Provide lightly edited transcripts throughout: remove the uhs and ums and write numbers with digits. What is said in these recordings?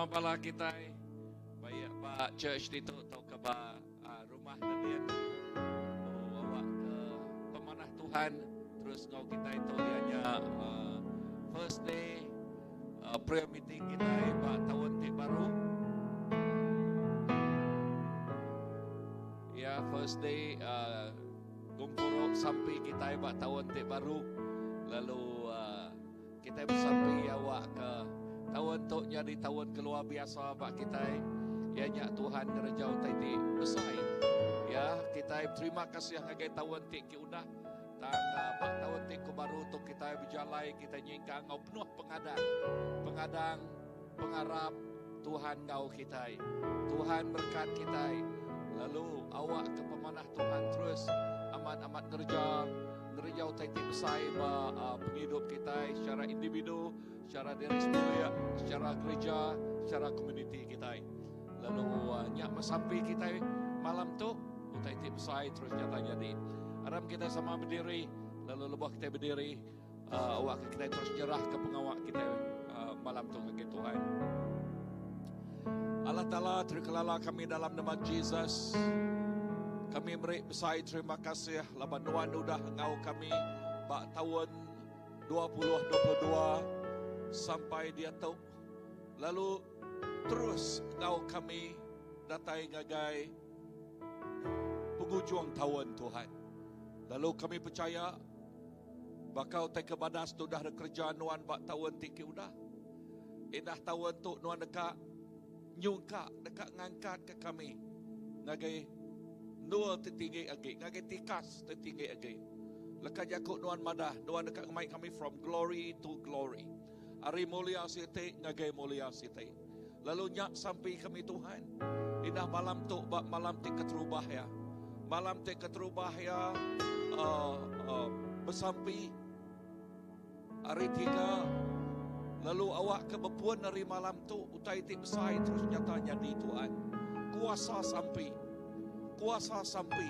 semua bala kita baik ba church dito tau ka ba rumah na diyan o awak ke pemanah Tuhan terus ngau kita itu ianya first day prayer meeting kita ba tahun ti baru ya first day gumpuro sampai kita ba tahun ti baru lalu kita sampai awak ke tahun tu jadi tahun keluar biasa bak kita ianya Tuhan ngerjau tadi besar ya kita terima kasih ngagai tahun ti ki udah tang bak tahun ti ku baru tu kita berjalai kita nyingkang ngau penuh pengadang pengharap Tuhan ngau kita Tuhan berkat kita lalu awak ke pemanah Tuhan terus amat ngerjau tadi besar penghidup kita secara individu secara diri sendiri, secara gereja, secara komuniti kita. Lalu nyak sampai kita malam tu, utai tip besar terus nyata jadi. Aram kita sama berdiri, lalu lebah kita berdiri, awak kita terus nyerah ke pengawak kita malam tu ke Tuhan. Allah Ta'ala terkelala kami dalam nama Jesus. Kami beri besar terima kasih laban nuan udah ngau kami bak tahun 2022 sampai dia tahu lalu terus ngau kami datai ngagai penghujung tahun Tuhan lalu kami percaya bakal tak kebadas tu dah kerja nuan bak tahun tiki udah indah tahun tu nuan dekat nyungka dekat ngangkat ke kami ngagai nuan tertinggi lagi ngagai tikas tertinggi lagi lekat jakuk nuan madah nuan dekat ngamai kami from glory to glory. Ari mulia siti ngagai mulia siti. Lalu nyak sampai kami Tuhan. Indah malam tu malam ti keterubah ya. Malam ti keterubah ya bersampai hari 3. Lalu awak ke bepuan dari malam tu utai ti besai terus nyata jadi Tuhan. Kuasa sampai. Kuasa sampai.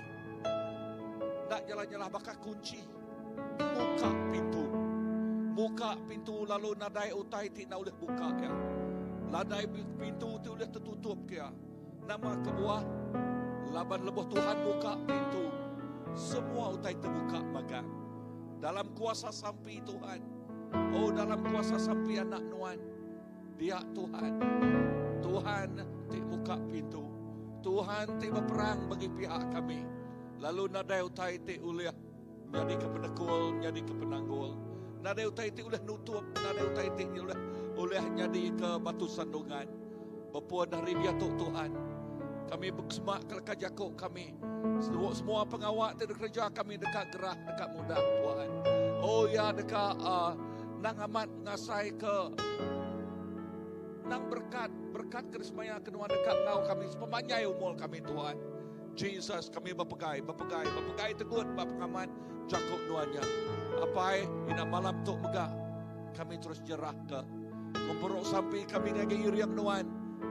Nak jalan-jalan bakal kunci. Buka Buka pintu lalu nadai utai tidak boleh buka ya. Nadai pintu itu boleh tertutup ya. Nama kebuah laban lebuh Tuhan buka pintu. Semua utai terbuka maka. Dalam kuasa sampai Tuhan. Oh dalam kuasa sampai anak nuan. Dia Tuhan. Tuhan tidak buka pintu. Tuhan tidak berperang bagi pihak kami. Lalu nadai utai tidak boleh menjadi kepenekul, menjadi kepenanggul. Nada utai ti ulah nutup, nada utai ti ulah jadi ke batu sandungan. Bapuan dari dia Tuhan. Kami bersemak kelak jakuk kami. Semua pengawak ti kerja kami dekat gerah, dekat mudah Tuhan. Oh ya dekat nang amat ngasai ke nang berkat kerismaya kenuan dekat ngau kami sepemanyai umur kami Tuhan. Jesus kami berpegai tegut bapa pengaman jakuk nuannya. Apai ina malam tu megah kami terus jerah ke kumpul sampai kami ngagai iriang nuan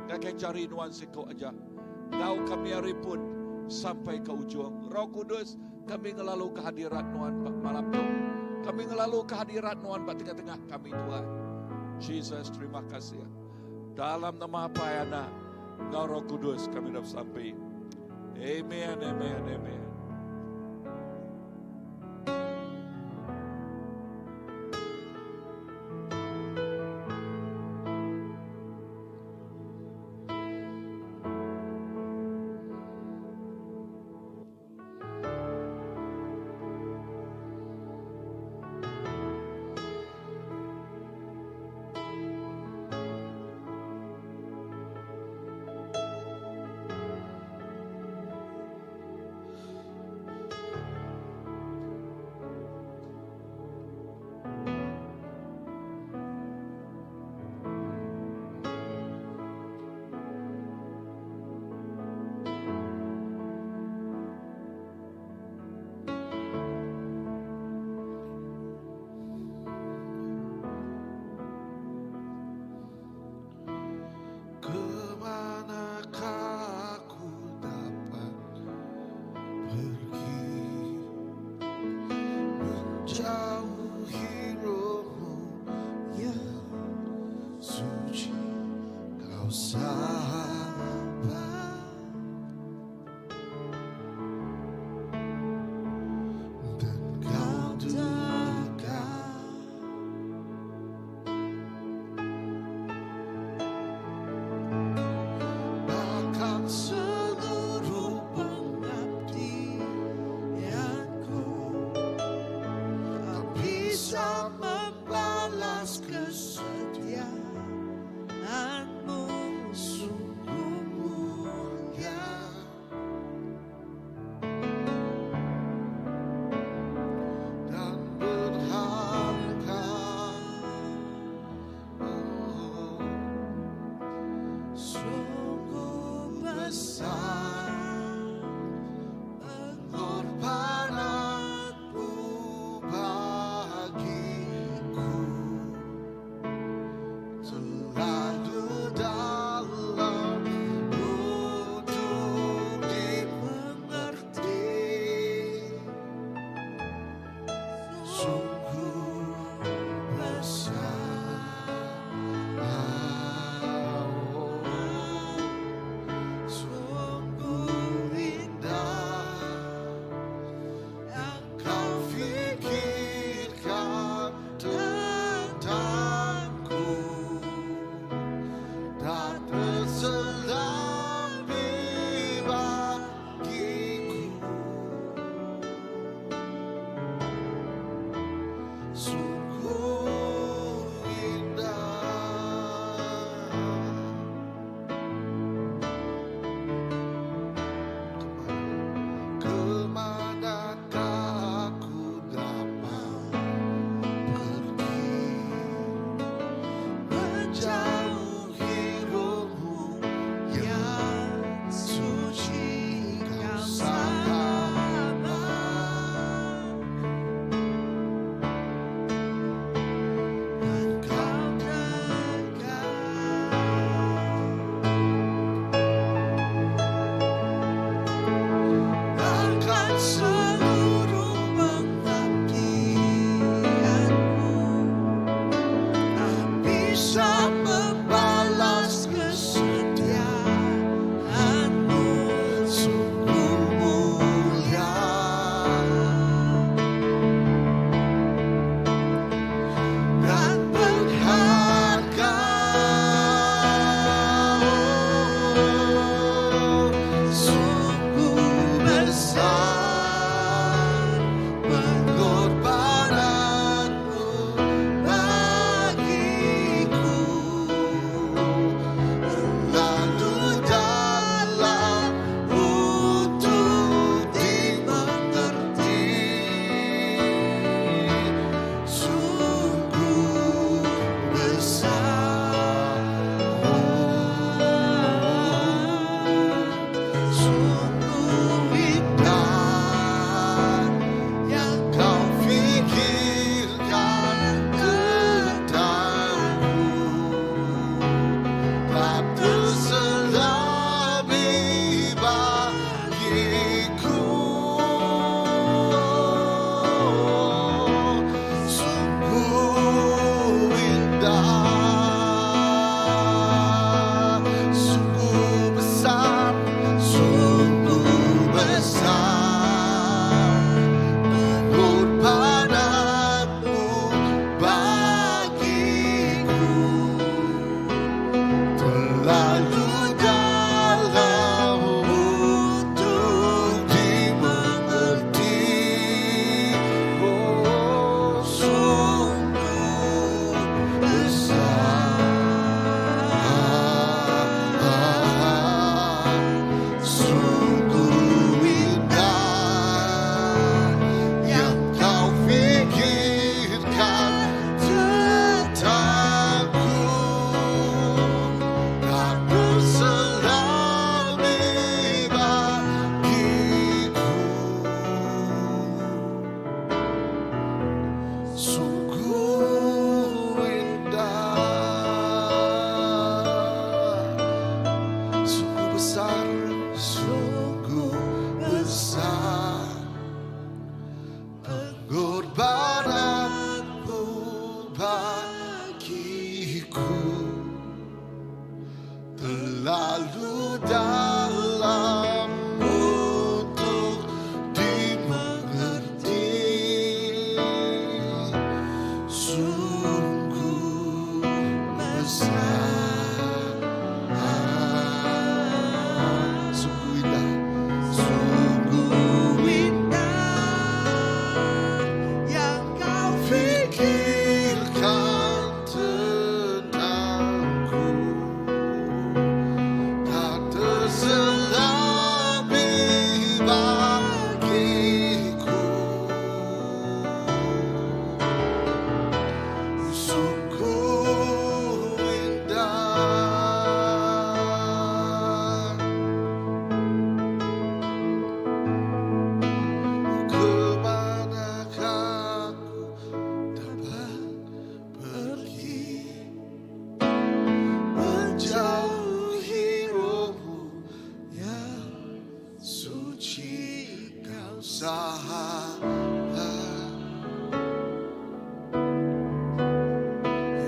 ngagai cari nuan siko aja ngau kami hari pun sampai ke ujung Roh Kudus kami ngelalu kehadiran nuan malam tu kami ngelalu kehadiran nuan pada tengah-tengah kami Tuhan Jesus terima kasih dalam nama apa ya nak ngau Roh Kudus kami dah sampai amen.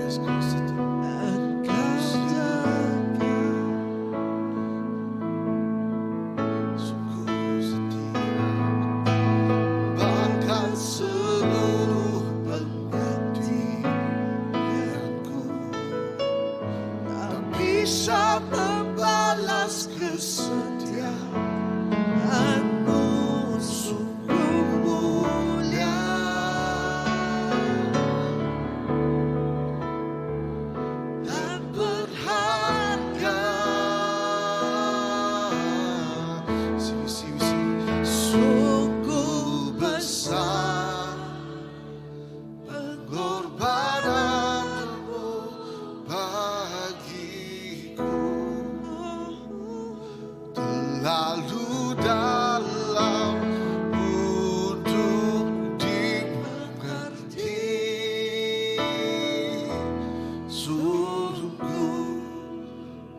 Yes, kau setia. Sungguh setia. Bahkan seluruh pengabdianku tak bisa membalas kesetiaanmu. Sungguh mulia dan berharga. Sini. Sungguh besar pengorbananmu bagiku, terlalu dalam untuk dimengerti. Sungguh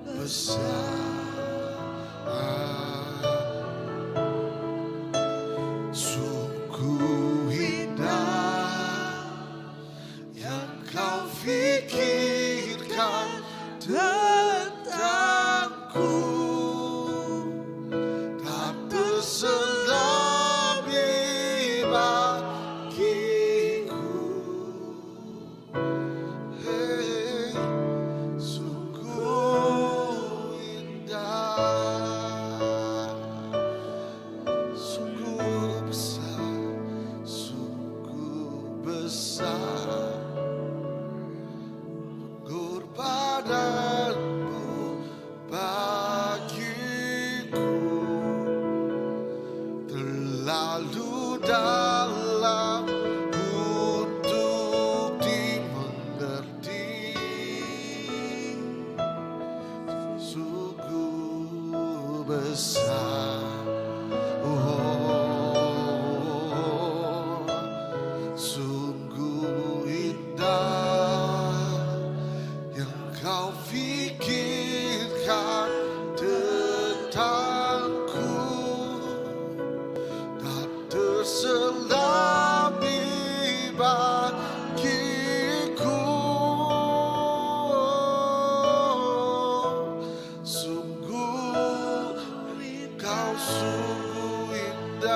besar, sungguh indah yang kau fikirkan tentangku, tak terselami bagiku. Hey, sungguh indah, sungguh besar, sungguh besar pengorbananmu bagiku, terlalu dalam untuk dimengerti. Sungguh besar, oh, sungguh indah yang kau fikirkan tentangku, tak terselami bagiku. Sungguh kau sungguh indah,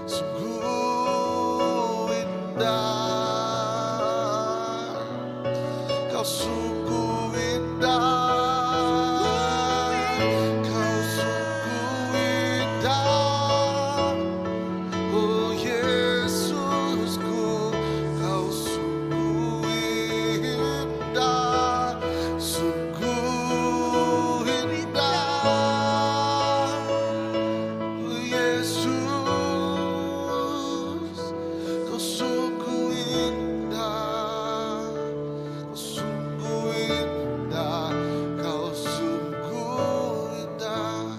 sungguh indah, kau sungguh indah, kau sungguh indah. Oh Yesusku, kau sungguh indah, sungguh indah. Oh Yesus, kau sungguh indah, kau sungguh indah, kau sungguh indah,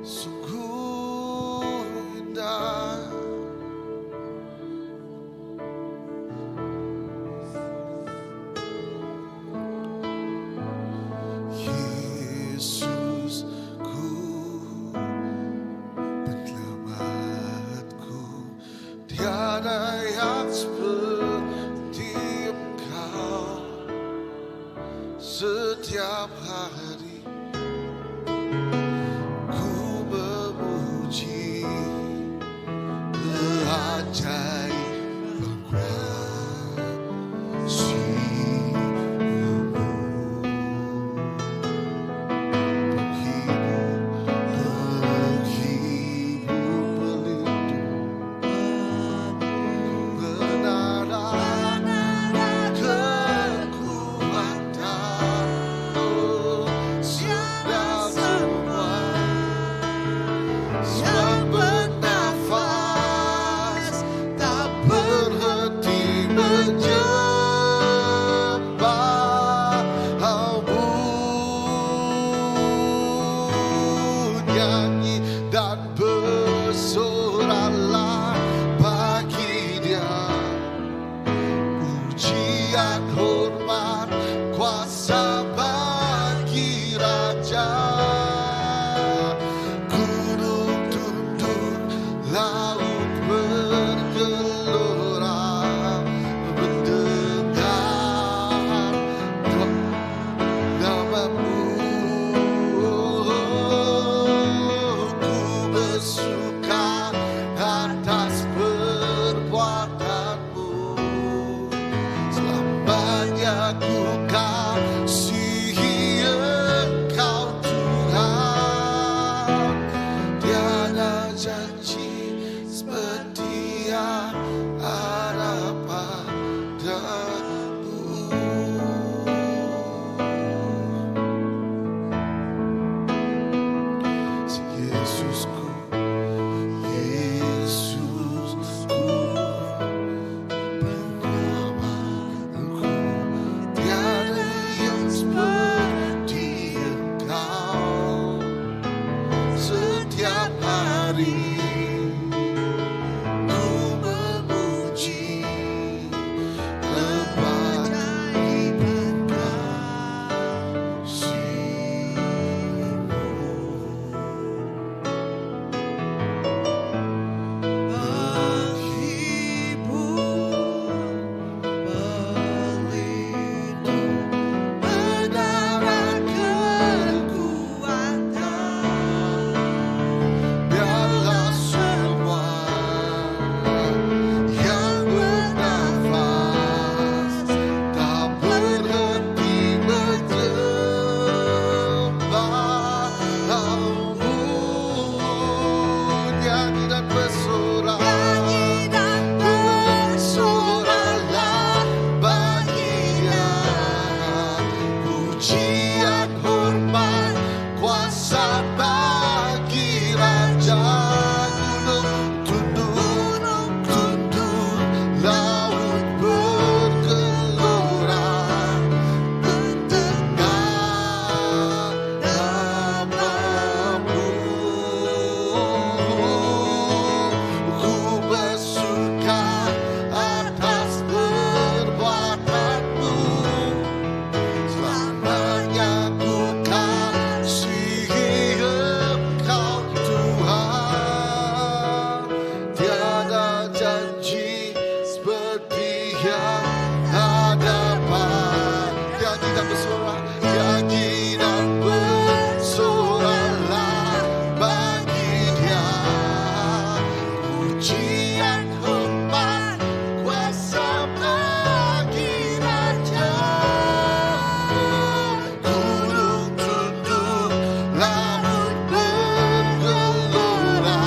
sungguh indah. Yesusku, penyelamatku, tiada yang seperti Engkau. Setiap hari ku memuji keajaiban kasih-Mu. Penghibur, kekuatan, raja. Gunung tunduk, laut bergelora, mendengar namamu. Ku bersuka atas perbuatanmu, selamanya ku kasihi Engkau Tuhan. Tiada janji seperti yang ada padamu. Yesusku, Yesusku, penyelamatku, tiada yang seperti Engkau. Setiap hari ku memuji lebat iman kasih-Mu. Biarlah semua yang bernafas tak berhenti menyembah Mu. Nyanyi dan bersoralah bagi-Nya, pujian, hormat, kuasa bagi Raja. Gunung tunduk, laut bergelora, mendengar namamu. Ku bersuka atas perbuatanmu, selamanya ku kasihi Engkau Tuhan. Tiada janji seperti yang ada pada. Nyanyi dan bersorak, nyanyi dan bersoralah bagi Dia, pujian, hormat, kuasa bagi Raja. Gunung tunduk, laut bergelora,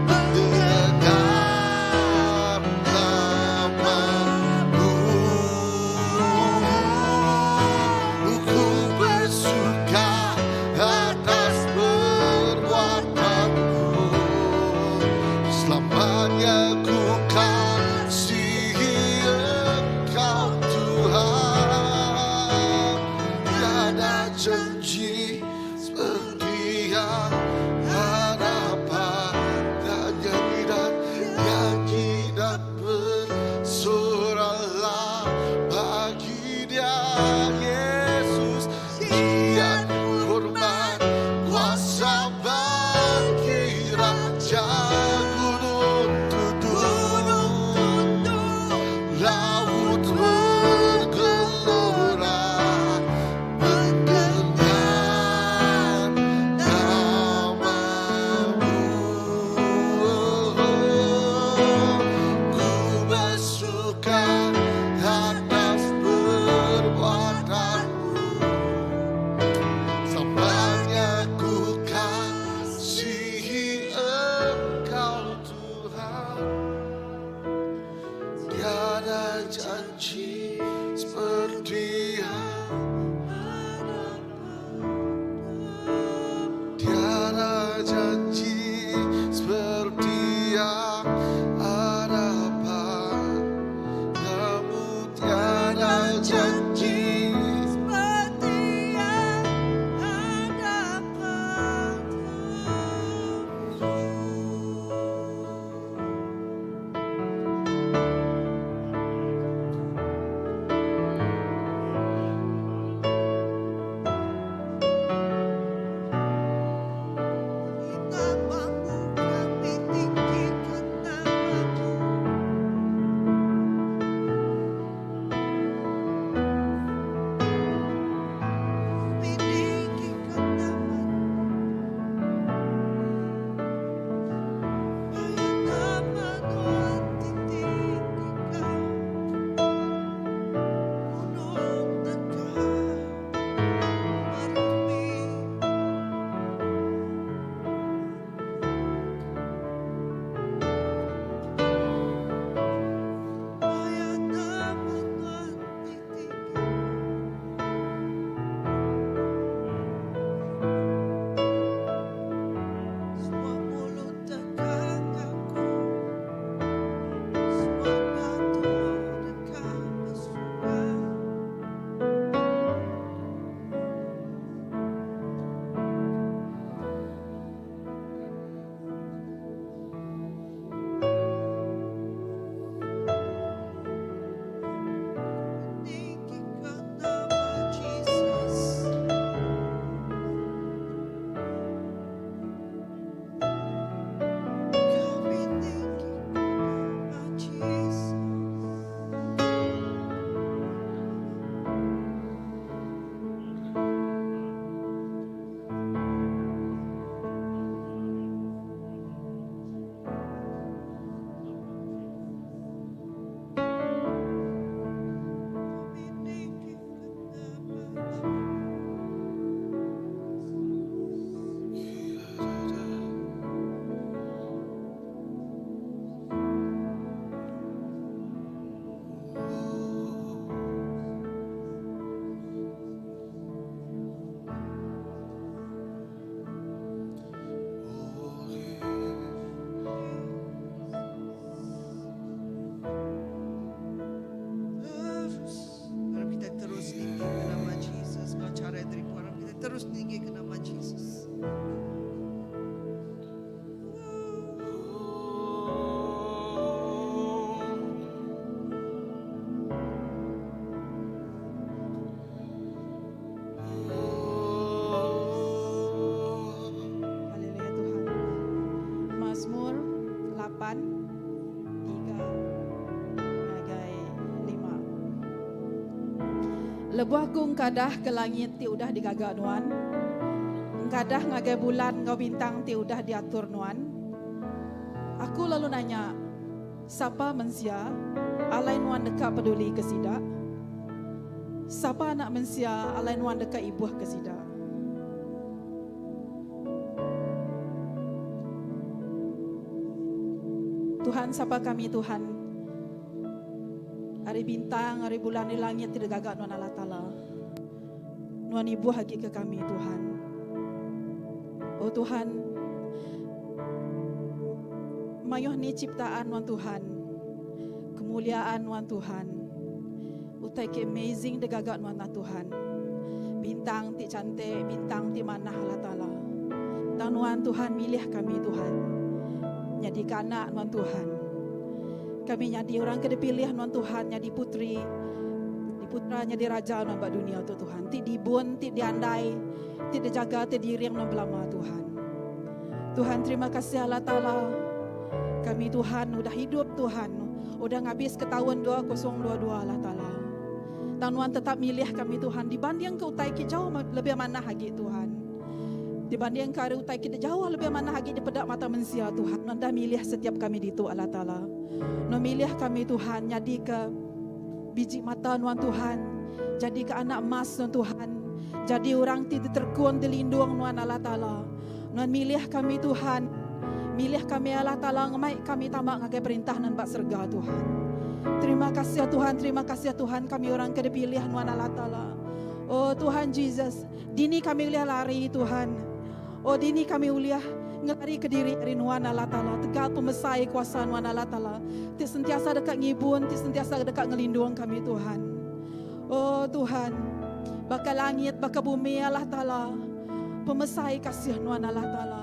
mendengar namamu. Ku bersuka atas perbuatanmu, selamanya ku kasihi Engkau Tuhan. Tiada janji seperti yang ada pada. Nyanyi dan bersoralah bagi Dia, Yesus. Pujian, hormat, kuasa bagi Raja. Gunung tunduk, laut bergelora, mendengar namamu. terus tinggi ke nama Yesus. Haleluya Tuhan. Mazmur 8 3 bagai 5. Lebuh kung kadah ke langit ti udah digagak nuan. Kadah ngagai bulan ngau bintang ti udah diatur nuan. Aku lalu nanya, siapa mensia alai nuan deka peduli kesida? Siapa anak mensia alai nuan deka ibuh kesida? Tuhan, sapa kami Tuhan. Hari bintang, hari bulan di langit tidak gagak nuan Allah Ta'ala. Nuan ibu haki ke kami Tuhan. Oh Tuhan, mayuh ni ciptaan nuan Tuhan. Kemuliaan nuan Tuhan. Utai ke amazing de gagak nuan Tuhan. Bintang ti cantik, bintang ti manah Allah Ta'ala. Dan nuan Tuhan milih kami Tuhan. Jadi anak nuan Tuhan. Kami jadi orang ke dipilih nuan Tuhan, jadi putri, di putra jadi raja nuan bak dunia tu Tuhan. Ti dibun, ti diandai, ti dijaga, ti diriang nuan belama Tuhan. Tuhan terima kasih Allah Ta'ala. Kami Tuhan udah hidup Tuhan, udah ngabis ke tahun 2022 Allah Ta'ala. Dan nuan tetap milih kami Tuhan dibanding ke utai ke jauh lebih mana lagi Tuhan. Dibanding ke hari utai kita jauh lebih mana lagi di pedak mata manusia Tuhan. Anda milih setiap kami di itu Allah Ta'ala. Anda milih kami Tuhan jadi ke biji mata nuan Tuhan. Jadi ke anak emas nuan Tuhan. Jadi orang tidak terkun dilindung nuan Allah Ta'ala. Anda milih kami Tuhan. Milih kami Allah Ta'ala. Ngemai kami tamak ngagai perintah nan bak serga Tuhan. Terima kasih ya Tuhan. Terima kasih ya Tuhan. Kami orang ke dipilih nuan Allah Ta'ala. Oh Tuhan Jesus. Dini kami uliah lari Tuhan. Oh dini kami uliah ngelari ke diri rinuan Allah Ta'ala. Tegal pemesai kuasa nuan Allah Ta'ala. Ti sentiasa dekat ngibun, ti sentiasa dekat ngelindung kami Tuhan. Oh Tuhan, baka langit, baka bumi Allah Ta'ala. Pemesai kasih nuan Allah Ta'ala.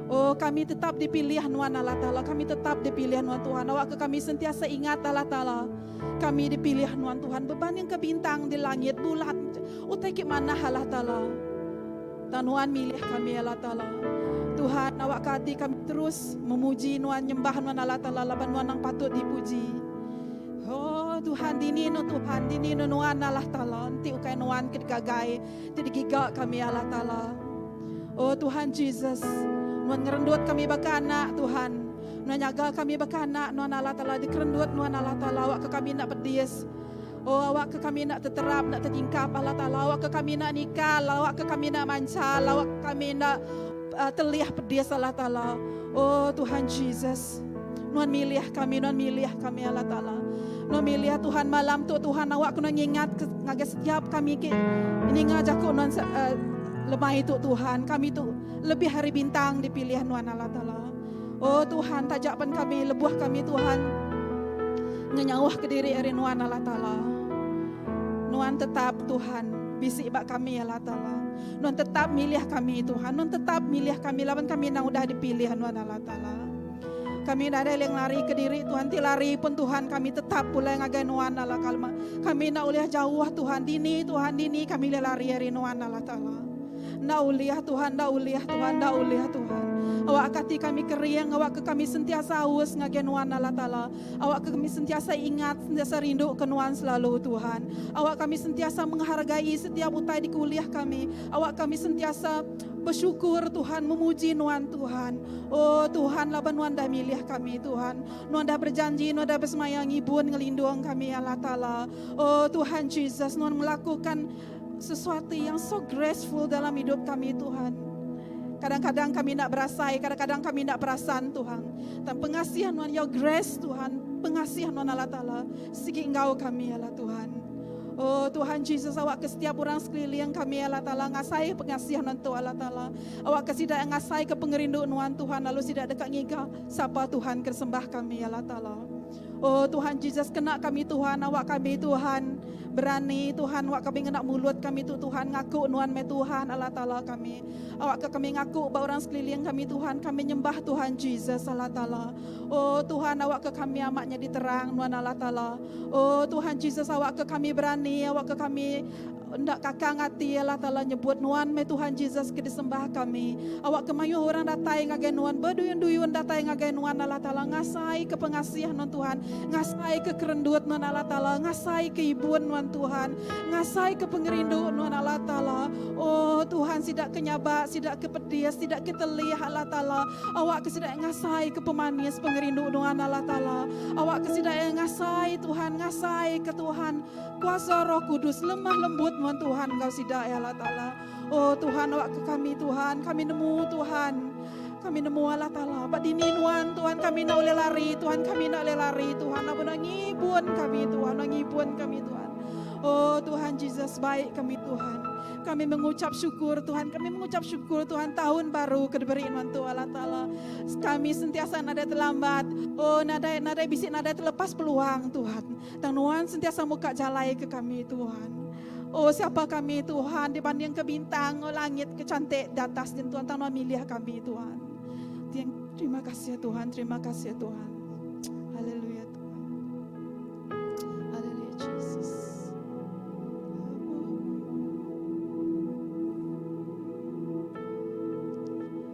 Oh kami tetap dipilih nuan Allah Ta'ala. Kami tetap dipilih nuan Tuhan. Awak ke kami sentiasa ingat Allah Ta'ala. Kami dipilih nuan Tuhan. Beban yang ke bintang di langit, bulan. Utai ke mana Allah Ta'ala. Dan Nuan milih kami Allah Ta'ala. Tuhan awak kati kami terus memuji Nuan, nyembah Nuan Allah Ta'ala. Laban Nuan yang patut dipuji. Oh Tuhan dini no Tuhan, dini no Nuan Allah Ta'ala. Nanti ukai Nuan kegagai, nanti digigak kami Allah Ta'ala. Oh Tuhan Jesus, Nuan ngerendut kami baka anak Tuhan. Nuan nyaga kami baka anak Nuan Allah Ta'ala. Dikerendut Nuan Allah Ta'ala. Awak ke kami nak pedis. Oh awak ke kami nak terterap, nak tertingkap Allah Ta'ala. Awak ke kami nak nikah, awak ke kami nak mancal, awak ke kami nak terliah pedis Allah Ta'ala. Oh Tuhan Jesus, Nuan milih kami Allah Ta'ala. Nuan milih Tuhan malam tu Tuhan awak kena ingat ngagai setiap kami ke ini ngajak Nuan lemah itu Tuhan. Kami tu lebih hari bintang dipilih Nuan Allah Ta'ala. Oh Tuhan tajapan kami, lebuh kami Tuhan. Ngenyawah ke diri Nuan Allah Ta'ala. Nuan tetap Tuhan bisik bak kami Allah Ta'ala. Nuan tetap milih kami Tuhan. Nuan tetap milih kami lawan kami yang udah dipilih Nuan Allah Ta'ala. Kami tidak ada yang lari ke diri Tuhan. Ti lari pun Tuhan kami tetap pula ngagai Nuan Allah kalma. Kami nak uliah jauh Tuhan. Dini Tuhan dini kami lari Nuan Allah Ta'ala. Nak uliah Tuhan, nak uliah Tuhan, nak uliah Tuhan. Awak kati kami keriang, awak ke kami sentiasa haus ngagai Nuan Allah Ta'ala. Awak ke kami sentiasa ingat, sentiasa rindu ke Nuan selalu Tuhan. Awak kami sentiasa menghargai setiap utai di kuliah kami. Awak kami sentiasa bersyukur Tuhan, memuji Nuan Tuhan. Oh Tuhan, laban Nuan dah milih kami Tuhan. Nuan dah berjanji, Nuan dah bersemayang ibun ngelindung kami Allah Ta'ala. Oh Tuhan Jesus, Nuan melakukan sesuatu yang so graceful dalam hidup kami Tuhan. Kadang-kadang kami nak berasai, kadang-kadang kami nak perasan Tuhan. Dan pengasihan Tuhan, your grace Tuhan, pengasihan Tuhan Allah Ta'ala, segi engkau kami Allah Tuhan. Oh Tuhan Jesus, awak ke setiap orang sekeliling kami Allah Ta'ala, ngasai pengasihan Tuhan Allah Ta'ala. Awak ke sidak ngasai ke pengerindu Tuhan, lalu sidak dekat ngiga, siapa Tuhan kesembah kami Allah Ta'ala. Oh Tuhan Jesus, kena kami Tuhan, awak kami Tuhan, berani Tuhan awak kami ngenak mulut kami tu Tuhan ngaku nuan me Tuhan Allah Ta'ala kami. Awak kami ngaku ba orang sekeliling kami Tuhan, kami nyembah Tuhan Jesus Allah Ta'ala. Oh Tuhan awak ke kami amaknya diterang nuan Allah Ta'ala. Oh Tuhan Jesus awak ke kami berani, awak ke kami ndak kakang hati Allah Ta'ala nyebut nuan me Tuhan Jesus ke disembah kami. Awak kemayu orang datai ngagai nuan berduyun-duyun datai ngagai nuan Allah Ta'ala ngasai ke pengasihan nuan Tuhan, ngasai ke kerendut nuan Allah Ta'ala, ngasai ke ibuan nuan Tuhan, ngasai ke pengerindu nuan Allah Ta'ala. Oh Tuhan sidak kenyabak, sidak ke pedis, sidak ke telih Allah Ta'ala. Awak ke sidak ngasai ke pemanis pengerindu nuan Allah Ta'ala. Awak ke sidak ngasai Tuhan, ngasai ke Tuhan kuasa Roh Kudus lemah lembut nuan Tuhan Engkau sidak ya Allah Ta'ala. Oh Tuhan awak ke kami Tuhan, kami nemu Tuhan. Kami nemu Allah Ta'ala. Bak dini nuan Tuhan kami nak boleh lari Tuhan, kami nak boleh lari Tuhan. Apa nak ngibun kami Tuhan, nak ngibun kami Tuhan. Oh Tuhan Jesus baik kami Tuhan. Kami mengucap syukur Tuhan, kami mengucap syukur Tuhan tahun baru kediberiin Tuhan Allah Ta'ala. Kami sentiasa nada terlambat, oh nada bisik nada terlepas peluang Tuhan. Dan Tuhan sentiasa muka jalai ke kami Tuhan. Oh siapa kami Tuhan dibanding ke bintang, oh, langit kecantik di atas dan Tuhan Tuhan milih kami Tuhan. Terima kasih Tuhan, terima kasih Tuhan. Haleluya Tuhan. Haleluya Jesus.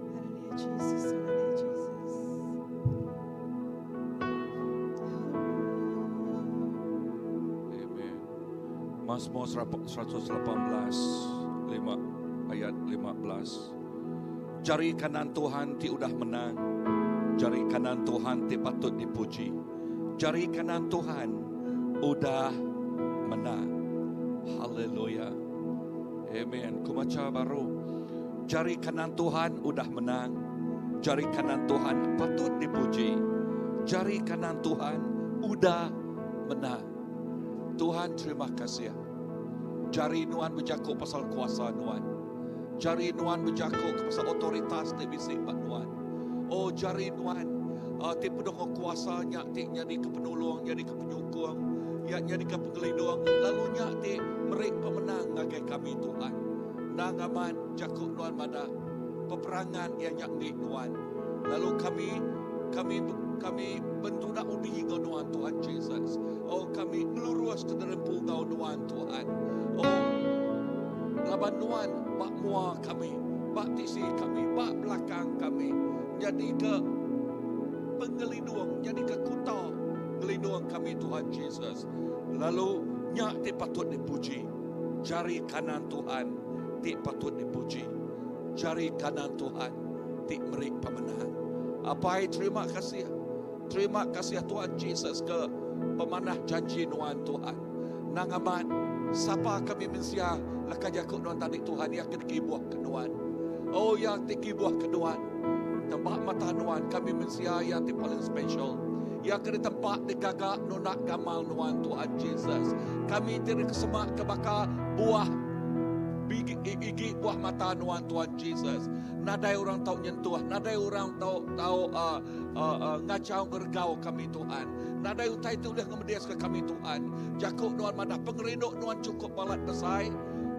Haleluya Jesus, haleluya Jesus. Amen. Mazmur 118 ayat 15. Jari kanan Tuhan ti udah menang, jari kanan Tuhan ti patut dipuji, jari kanan Tuhan udah menang. Haleluya. Amen. Kumaca baru. Jari kanan Tuhan udah menang, jari kanan Tuhan patut dipuji, jari kanan Tuhan udah menang. Tuhan terima kasih. Jari Nuan berjaku pasal kuasa Nuan. Jari Nuan berjaku pasal otoritas di bisik Pak Nuan. Oh jari Nuan ti pedong kuasanya ti jadi ke penolong, jadi ke penyokong, ya jadi ke pengelindung, lalu nya ti merik pemenang ngagai kami Tuhan. Nangaman jaku Nuan mada peperangan yang nyak di Nuan. Lalu kami bentuk nak undi ngau Nuan Tuhan Jesus. Oh kami melurus ke dalam pungau Nuan Tuhan. Oh laban Nuan bak mua kami, bak tisi kami, bak belakang kami, jadi ke pengelindung, jadi ke kuta ngelindung kami Tuhan Jesus. Lalu nyak ti patut dipuji, jari kanan Tuhan ti patut dipuji, jari kanan Tuhan ti merik pemenang. Apa terima kasih Tuhan Jesus ke pemanah janji Nuan Tuhan. Nangaman sapa kami mensia laka jakuk Nuan tadi Tuhan yang kena buah kenuan. Oh yang tiki buah kenuan. Tempat mata Nuan kami mensia yang ti paling special. Yang kena tempat digagak nunak gamal Nuan Tuhan Jesus. Kami tiri kesemak kebakar buah gigi buah mata Nuan Tuhan Jesus. Nadai orang tahu nyentuh, nadai orang tahu ngacau gergau kami Tuhan. Nadai utai itu boleh ngemedias ke kami Tuhan. Jakuk Nuan madah pengerinduk Nuan cukup balat besai.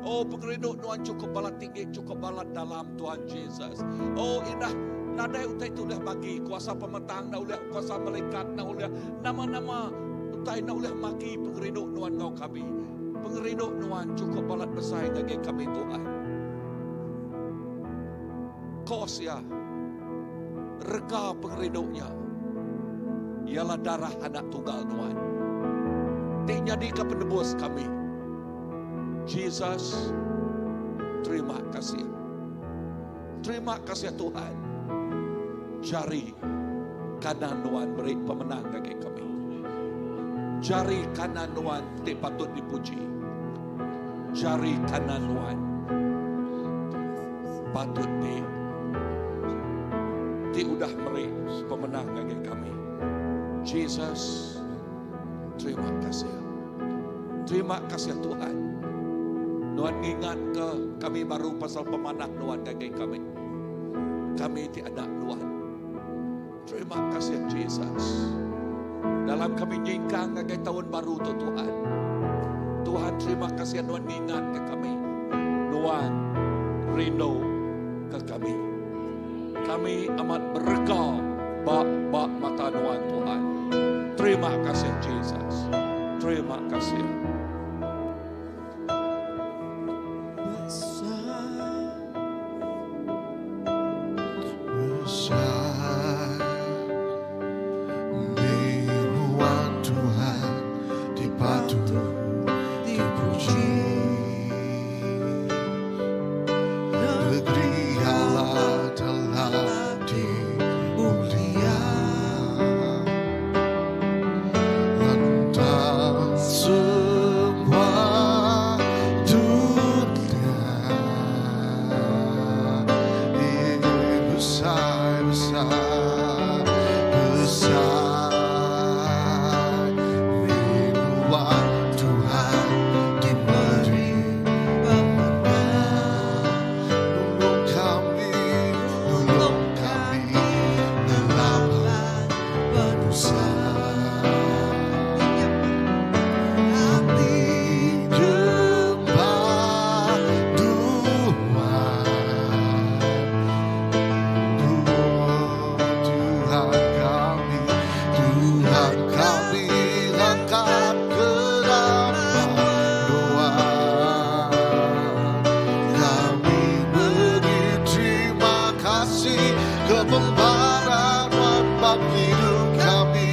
Oh pengerinduk Nuan cukup balat tinggi, cukup balat dalam Tuhan Jesus. Oh indah nadai utai itu boleh bagi kuasa pemetang, nak boleh kuasa malaikat, nak boleh nama-nama utai nak boleh maki pengerinduk Nuan kau kami. Pengerinduk Nuan cukup balat besar bagi kami Tuhan. Kos ya, rega pengerinduknya ialah darah anak tunggal Nuan. Tik jadi ke penebus kami. Jesus, terima kasih. Terima kasih Tuhan. Jari kanan Nuan beri pemenang bagi kami. Jari kanan Nuan ti patut dipuji. Jari kanan Nuan patut ti udah beri pemenang bagi kami. Jesus, terima kasih. Terima kasih Tuhan. Nuan ingat ke kami baru pasal pemanah Nuan bagi kami. Kami ti anak Nuan. Terima kasih Jesus. Dalam kami nyingkang ngagai tahun baru tu Tuhan. Tuhan terima kasih Tuhan ingat ke kami. Tuhan rindu ke kami. Kami amat berreka bak mata Tuhan. Terima kasih Jesus. Terima kasih. Biruan Tuhan dipatut dipuji. Negeri Allah telah dimulia. Tentang semua dunia, besar, besar, besar. Firman Tuhan diberi nolong kami dalam berdosa. Pembaharan bab hidup kami,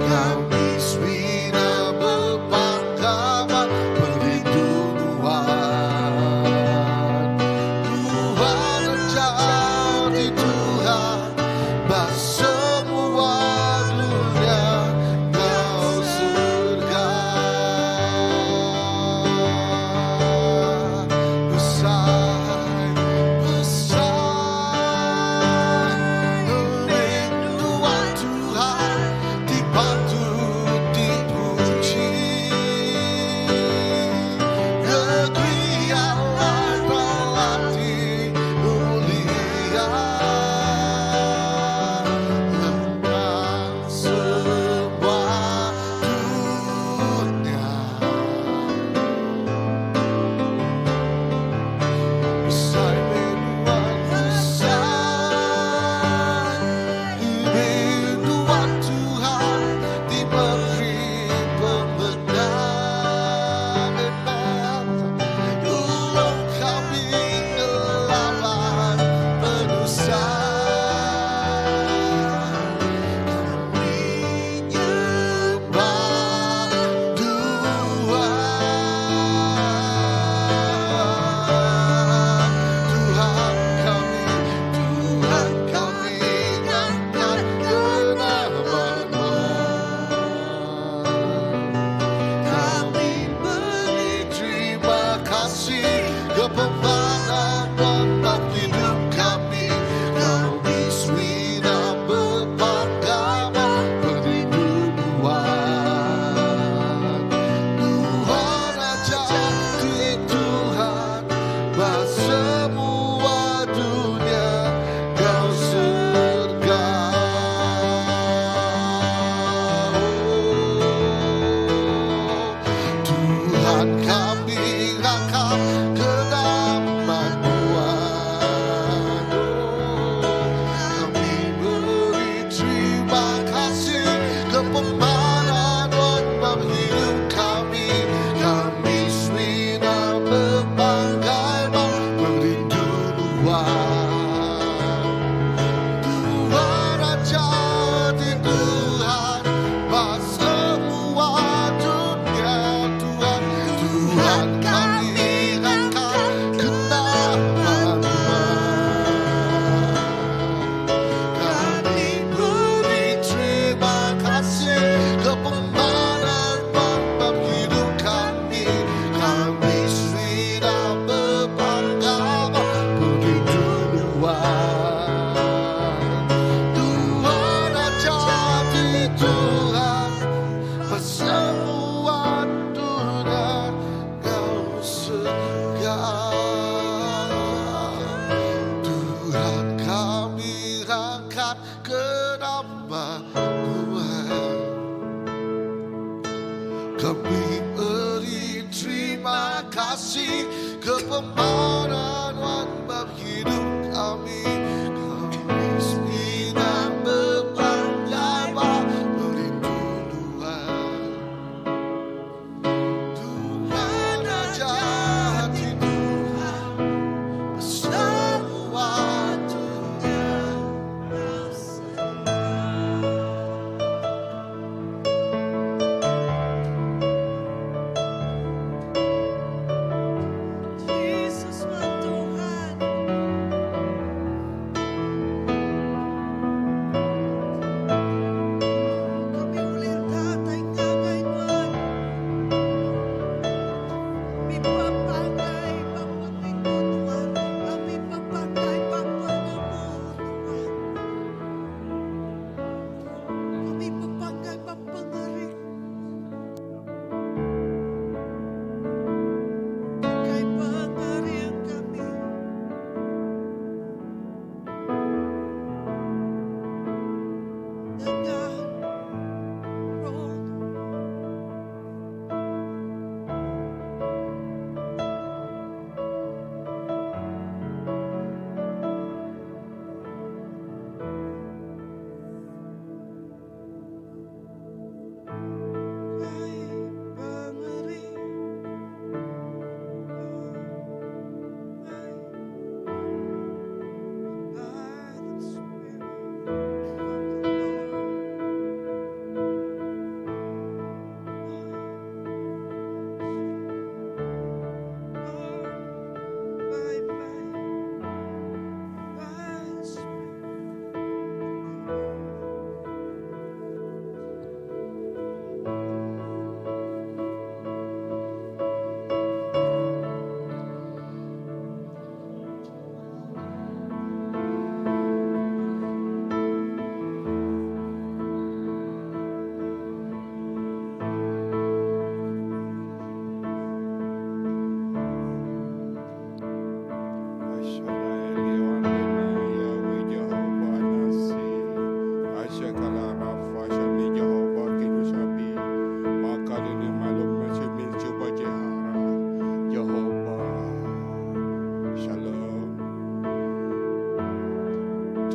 kami swina berpangkaman perlindungan. Tuhan menjadi Tuhan bagi semua dunia, kau surga besar.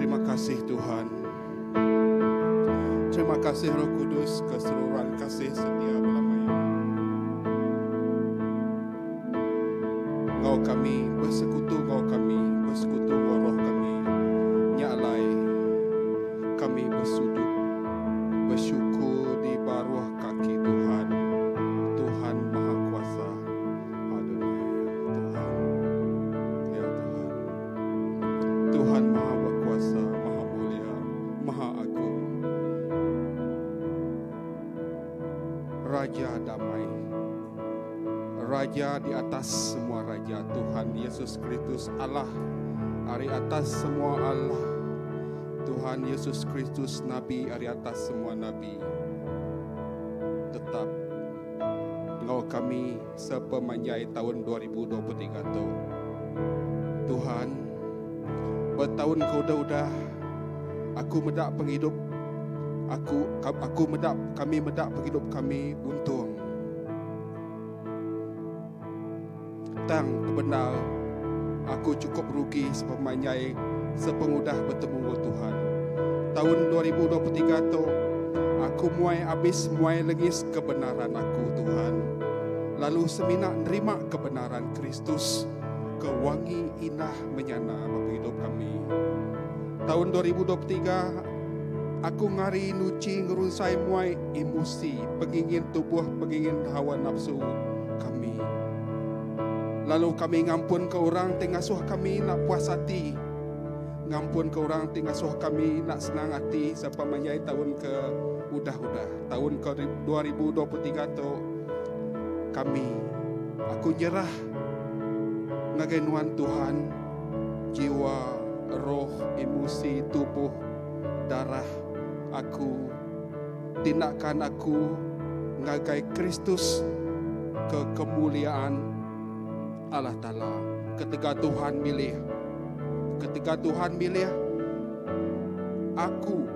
Terima kasih Tuhan. Terima kasih Roh Kudus, keseluruhan kasih setia belamanya. Engkau kami bersekutu, Engkau kami bersekutu, Roh kami nyalai. Kami bersujud, bersyukur di bawah kaki Tuhan. Tuhan Maha Kuasa. Adonai, Tuhan. Ya Tuhan. Tuhan Maha Berkuasa, Maha Mulia, Maha Agung. Raja damai. Raja di atas semua raja, Tuhan Yesus Kristus Allah. Hari atas semua Allah. Tuhan Yesus Kristus Nabi, hari atas semua Nabi. Tetap Engkau kami sepemanjai tahun 2023 tu. Tuhan, bertahun kau dah aku medak penghidup. Kami medak penghidup kami untung. Tang benar, aku cukup rugi sepemanjai sepengudah bertemu dengan Tuhan. Tahun 2023 tu, aku muai lengis kebenaran aku Tuhan. Lalu seminak nerima kebenaran Kristus, kewangi indah menyana bagi hidup kami. Tahun 2023, aku ngari nuci ngerunsai muai emosi, pengingin tubuh, pengingin hawa nafsu kami. Lalu kami ngampun ke orang tengasuh kami nak puas hati. Ngampun ke orang tengasuh kami nak senang hati sampai menyai tahun ke udah. Tahun ke 2023 tu aku nyerah ngagenuan Tuhan, jiwa, roh, emosi, tubuh, darah aku, tindakan aku ngagai Kristus ke kemuliaan Allah Ta'ala. Ketika Tuhan milih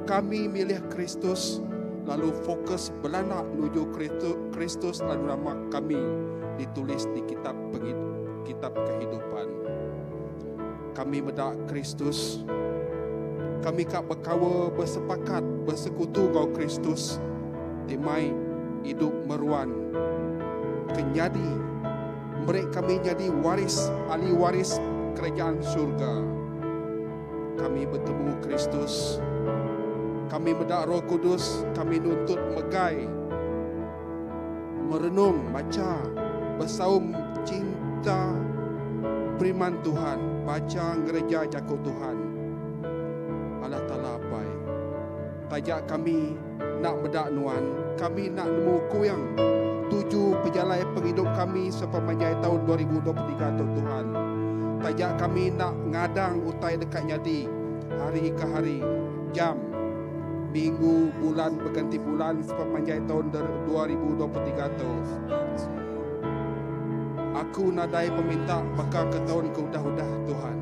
kami milih Kristus, lalu fokus belanak menuju Kristus, lalu nama kami ditulis di kitab kehidupan. Kami medak Kristus, kami kak berkawa bersepakat bersekutu kau Kristus, dimai hidup meruan kenyadi mereka kami jadi ahli waris kerajaan surga. Kami bertemu Kristus, kami medak Roh Kudus, kami nuntut megai, merenung, baca, bersaum cinta firman Tuhan, baca gereja jakut Tuhan. Allah Ta'ala baik. Tajak kami nak medak nuan, kami nak nemu kuyang tuju pejalai penghidup kami sepanjang tahun 2023 Tuhan. Tajak kami nak ngadang utai dekat nyadi, hari ke hari, jam, minggu, bulan berganti bulan sepanjang tahun 2023 tu. Aku nadai peminta bakal ke tahun keudah-udah Tuhan.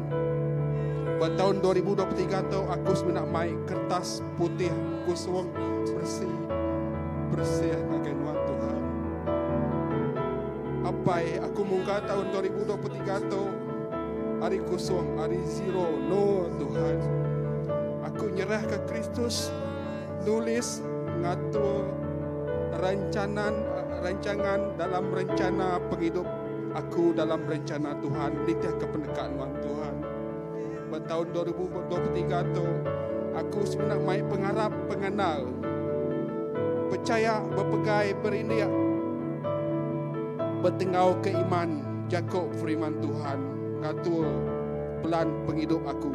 Bertahun 2023 tu aku sebenarnya mai kertas putih kusung bersih nagenwa Tuhan. Apa aku muka tahun 2023 tu hari kosong, hari zero, no Tuhan. Aku nyerah ke Kristus, nulis, ngatur rancangan dalam rencana penghidup aku dalam rencana Tuhan, nitih kependekaan Tuhan. Bertahun 2023 tu, aku sebenarnya mai pengharap, pengenal, percaya, berpegai, berindiak, bertengau ke iman, jakok firman Tuhan, ngatur pelan penghidup aku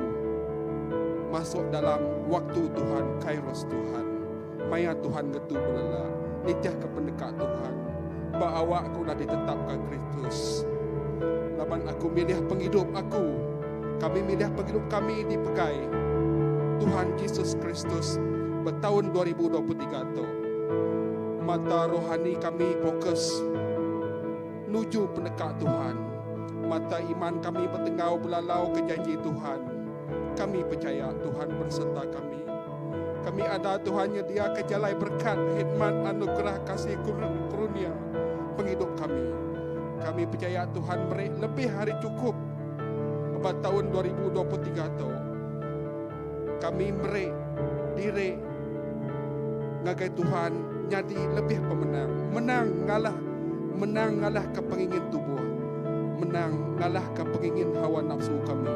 masuk dalam waktu Tuhan, kairos Tuhan, maya Tuhan getu belela, nitih kependekat Tuhan, bahawa aku dah ditetapkan Kristus. Laban aku milih penghidup aku, kami milih penghidup kami dipegai Tuhan Yesus Kristus. Bertahun 2023 tu, mata rohani kami fokus nuju pendekat Tuhan. Mata iman kami bertengau belalau ke janji Tuhan. Kami percaya Tuhan berserta kami. Kami ada Tuhan nyedia kejalai berkat, hikmat, anugerah, kasih karunia penghidup kami. Kami percaya Tuhan beri lebih hari cukup pada tahun 2023 tu. kami merek diri ngagai Tuhan jadi lebih pemenang. Menang ngalah kepengingin tubuh, menang ngalah kepengingin hawa nafsu kami,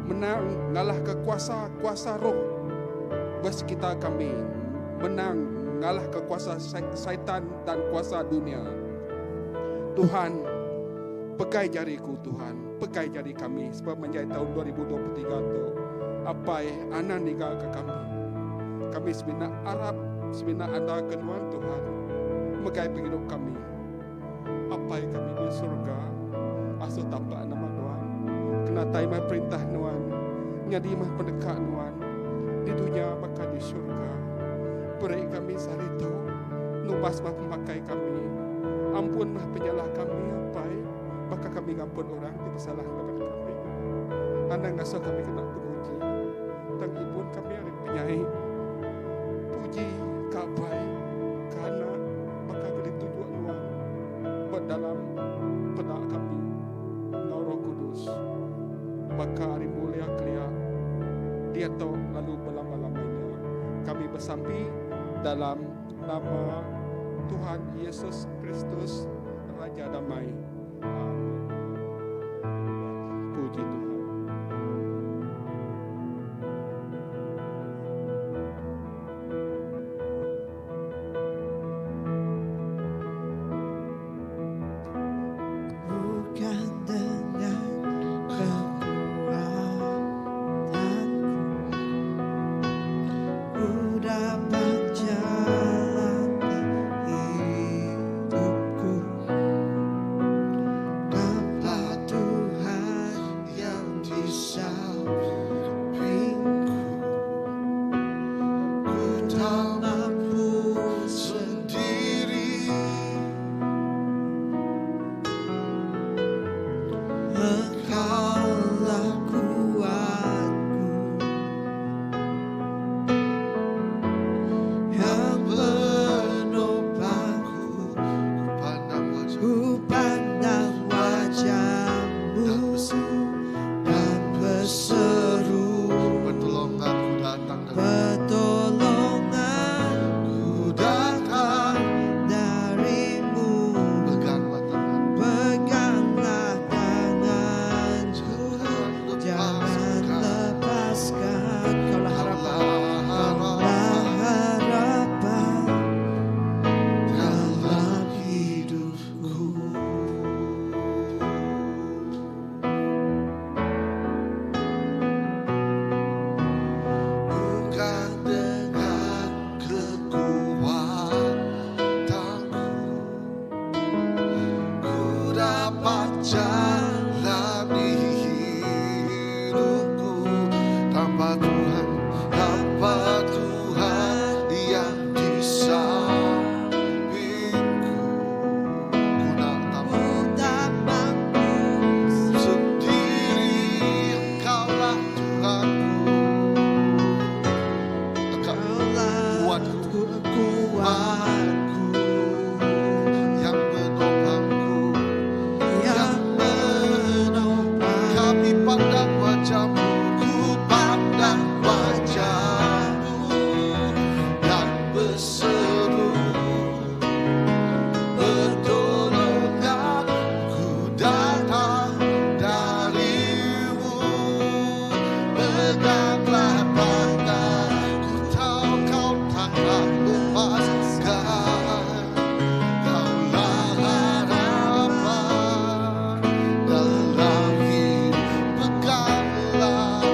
menang ngalah kuasa roh bersekitar kami, menang ngalah kekuasa syaitan dan kuasa dunia. Tuhan, pegai jariku Tuhan, pegai jari kami sebab menjadi tahun 2023 tu apa anan niga ke kami. Kami sebenarnya Arab, sebenarnya ada kenuan Tuhan, megai penghidup kami. Apa yang kami di surga, asuh tanpa nama Tuhan, kena taimah perintah Tuhan, nyadi mah pendekat Tuhan, di dunia maka di surga. Beri kami sarito, nubas mah pemakai kami, ampun mah penyalah kami apa, maka kami ngampun orang yang bersalah kepada kami. Anak ngasuh kami kena penguji, tang ibun kami ada penyai, puji kabai, karena maka beri tujuan Tuhan dalam pedak kami, Roh Kudus, maka hari mulia kelia dia tahu lalu belama-lamanya kami bersampi dalam nama Tuhan Yesus Kristus Raja Damai. Amin. Puji Tuhan. Bukan dengan kekuatanku ku dapat jalani hidupku, tanpa Tuhan yang di sampingku ku tak mampu sendiri. Engkaulah kuatku yang menopangku, ku pandang wajahmu dan berseru, pertolonganku datang darimu. Peganglah tanganku, jangan lepaskan. Kaulah harapan dalam hidupku. Bukan dengan kekuatanku ku dapat jalani hidupku, tanpa Tuhan yang di sampingku ku tak mampu sendiri. Engkaulah Tuhanku, kuatku yang menopangku, kami pandang wajahmu, ku pandang wajahmu dan berseru, pertolonganku datang darimu. Peganglah tanganku, tahu kau takkan lepaskan. Kaulah harapan dalam hidup. Peganglah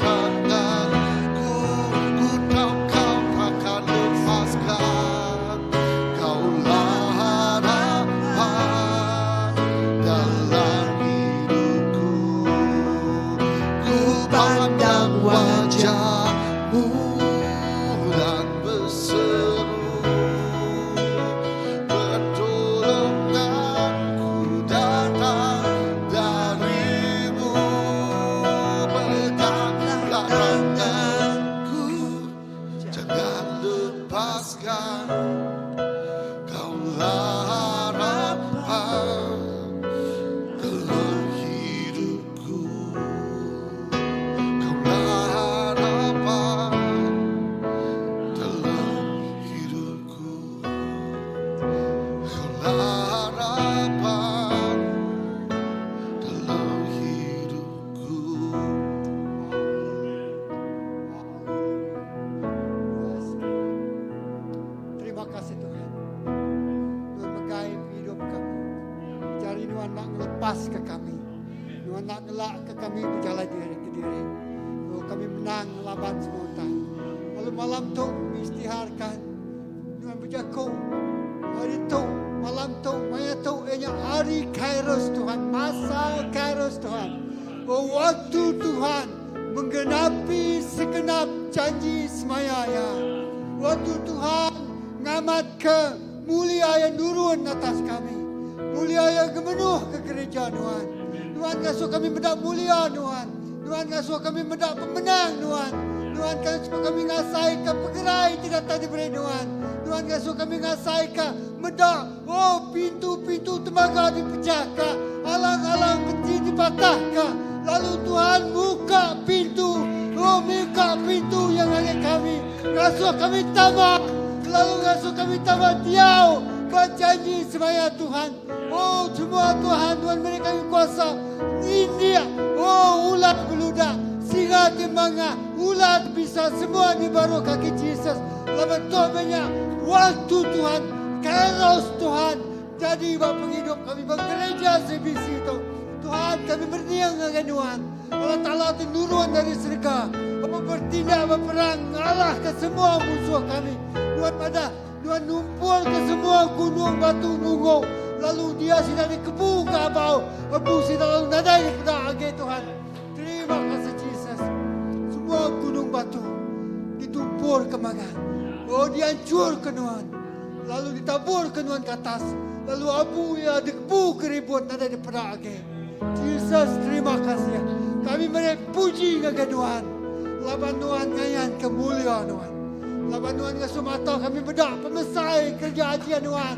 tanganku, ku tahu kau takkan lepaskan. Kaulah harapan dalam hidupku, ku pandang wajahmu dan berseru, pertolonganku datang darimu. Peganglah tanganku, jangan lepaskan. Kaulah harapan dalam hidupku, kaulah gelak ke kami berjalan diri ke diri. Oh, kami menang laban semua Tuhan. Lalu malam tu istiharkan dengan berjaku. Hari tu, malam tu, maya tu, ianya hari Kairos Tuhan, masa Kairos Tuhan. Oh, waktu Tuhan menggenapi segenap janji semaya. Waktu Tuhan ngamat ke mulia yang turun atas kami. Mulia yang gemenuh ke gereja Tuhan. Tuhan kasuh kami mendak mulia Tuhan. Tuhan kasuh kami mendak pemenang Tuhan. Tuhan kasuh kami ngasai ke pegerai tidak tadi beri Tuhan. Tuhan kasuh kami ngasai ke mendak. Oh, pintu-pintu temaga dipecahkan. Alang-alang beti dipatahkan. Lalu Tuhan buka pintu. Oh, buka pintu yang ada kami. Kasuh kami tamat. Lalu kasuh kami tamat tiau. Berjanji semaya Tuhan. Oh, semua Tuhan, Tuhan beri kami kuasa. India, oh, ulat beludak. Singa timbangan, ulat bisa semua di baru kaki Yesus. Lepas tu banyak waktu Tuhan. Kairos Tuhan. Jadi Bapa hidup kami bergereja sebisi itu. Tuhan kami berniang dengan Tuhan. Allah Ta'ala itu nuruan dari surga. Apa bertindak berperang ngalah ke semua musuh kami. Tuhan pada Tuhan numpul ke semua gunung batu nunggu. Lalu dia sudah dikebu ke abau. Abu sudah lalu nadai kepada agi Tuhan. Terima kasih Yesus. Semua gunung batu ditumpur ke mana. Oh, dihancur ke Tuhan. Lalu ditabur ke Tuhan ke atas. Lalu abu ya dikebu ke ribuan nadai kepada agi. Yesus terima kasih. Kami puji kepada Tuhan. Laban Tuhan ngayan kemuliaan Tuhan. Laban Tuhan ke semata kami bedak pemesai kerja ajian Tuhan.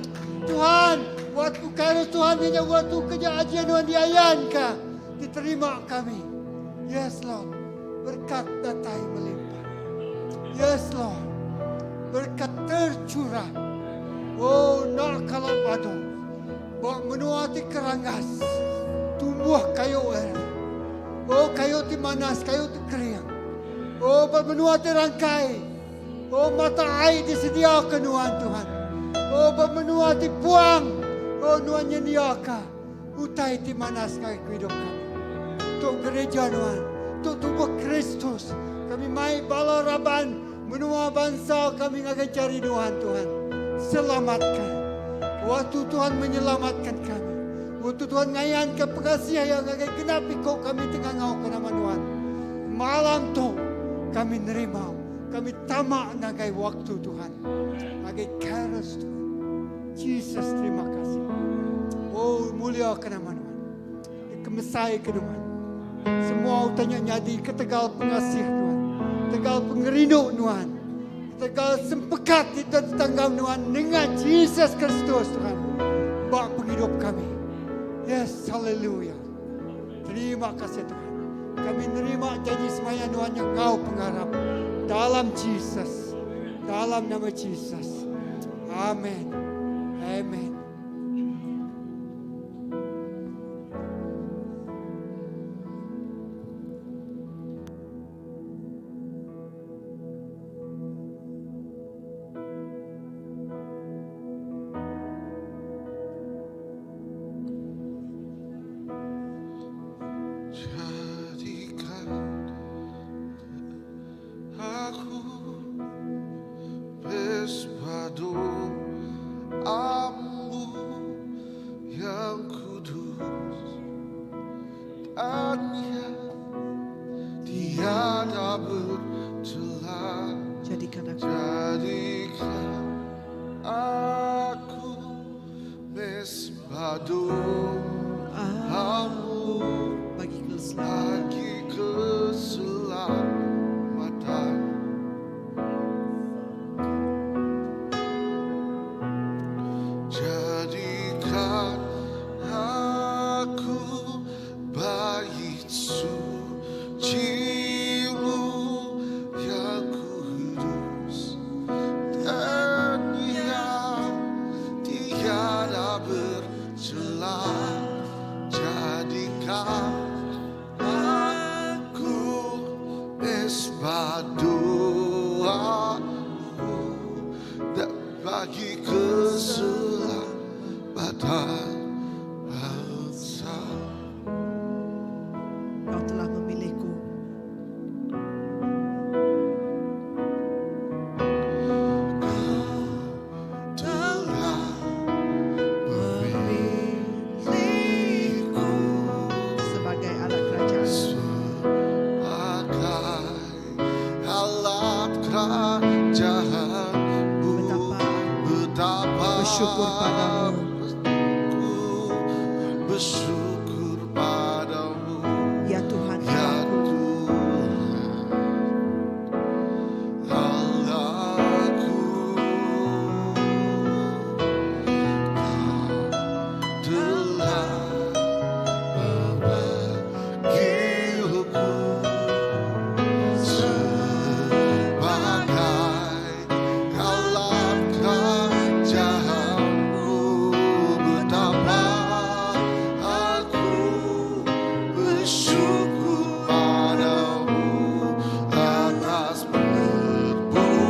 Tuhan, waktu Kairos Tuhan hanya waktu kerja ajian Tuhan diayankan. Diterima kami. Yes Lord. Berkat datai melimpah. Yes Lord. Berkat tercurah. Oh, nak kalau padu. Bawa menuati keranggas. Tumbuh kayu air. Oh, kayu ti manas, kayu ti kering. Oh, menuati rangkai. Oh, mata air disediakan Tuhan. Oh, menuati puang. Oh, Tuhan nyediakan. Utai ti manas kami hidup kami. Untuk gereja Tuhan. Untuk tubuh Kristus. Kami mai balaraban. Menua bangsa kami akan cari Tuhan. Selamatkan. Waktu Tuhan menyelamatkan kami. Waktu Tuhan ngayan ke pengasih yang akan genapi kau kami tengah ngau ke nama Tuhan. Malam tu kami nerima. Kami tamak nagai waktu Tuhan. Nagai Kairos Tuhan. Yesus terima kasih. Oh, mulia ke nama Tuhan. Kemesai ke Tuhan. Semua utanya nyadi ketegal pengasih Tuhan. Tegal pengerindu Tuhan. Tegal sempekat kita tetanggam Tuhan dengan Yesus Kristus Tuhan. Bak penghidup kami. Yes, haleluya. Terima kasih Tuhan. Kami nerima janji semaya Tuhan yang Kau pengharap. Dalam Yesus. Dalam nama Yesus. Amin. Amin. Jadikan aku pespadu ambu yang kudus dan yang tiada bercela. Jadikan aku Jadikan aku pespadu ambu bagi keselamatan. bagi keselamatan. Jadikan aku bait suci-Mu yang kudus dan yang tiada bercela. Jadikan aku mesbadu dan bagi keselamatan bangsa. Engkau telah memilihku. telah memilihku Sebagai alat kerajaan. sebagai alat kerajaanmu. Betapa Bersyukur padamu. ku bersyukur padamu, Ya Tuhan ya Allahku. Tuhan Allahku. Kau telah memanggilku sebagai alat kerajaanmu. Betapa aku bersyukur padamu atas perbuatanmu.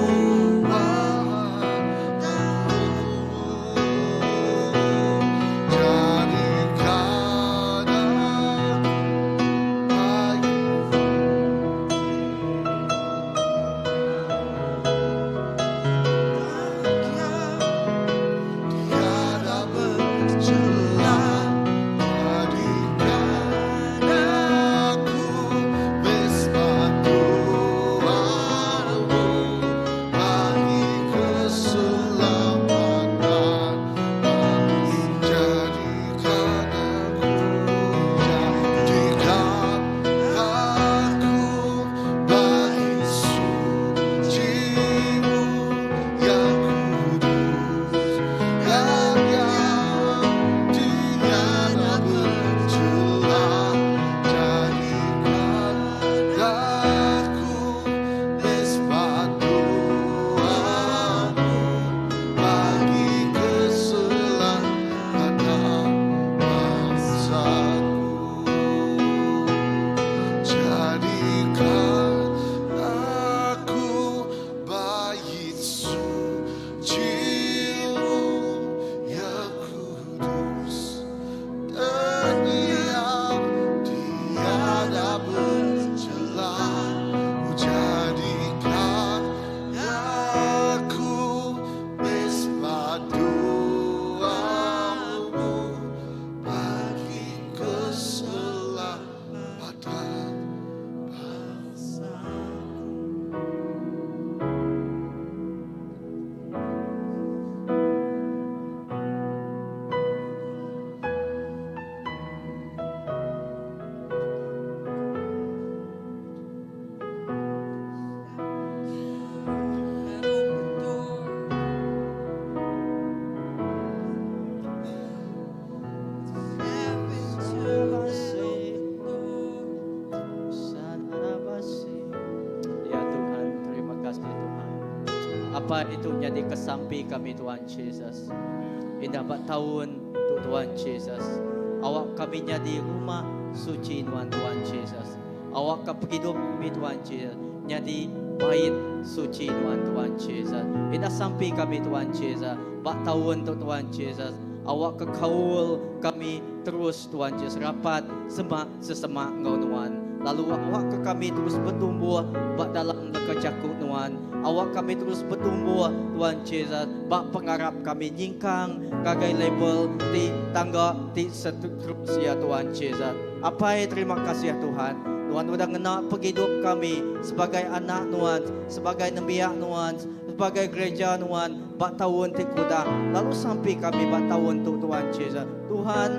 Jadikan tiada bercela, jadikan aku mesbah doamu bagi keselamatan. Jadikan aku bagi suci-Mu yang kudus dan yang tiada bercela. Jadikan aku mesbah doamu bagi keselamatan bangsaku. Jadikan aku bait suci-Mu yang kudus dan yang tiada bercela. Jadikan aku mesbah doamu bagi keselamatan bangsaku. Ya Tuhan, terima kasih Tuhan. Apa itu jadi kesampi kami Tuhan Yesus. Indah bak tahun Tuhan Yesus. Awak kami jadi rumah suci Tuhan Yesus. Awak ke hidup kami Tuhan Yesus. Jadi bait suci Tuhan Yesus. Indah sampai kami Tuhan Yesus. Bak tahun Tuhan Yesus. Awak ke kaul kami terus Tuhan Yesus. Rapat sesemak Engkau Tuhan. Lalu awak ke kami terus bertumbuh bak dalam kejakut Tuhan. Awak kami terus bertumbuh Tuhan Yesus. Bak pengarap kami nyingkang kagai label di tangga di seterus ya Tuhan Yesus. Apa terima kasih ya Tuhan. Tuhan sudah ngena penghidup kami sebagai anak Tuhan, sebagai nembiak Tuhan, sebagai gereja Tuhan. Bak tahun ti kuda. Lalu sampai kami bak tahun tu Tuhan Yesus. Tuhan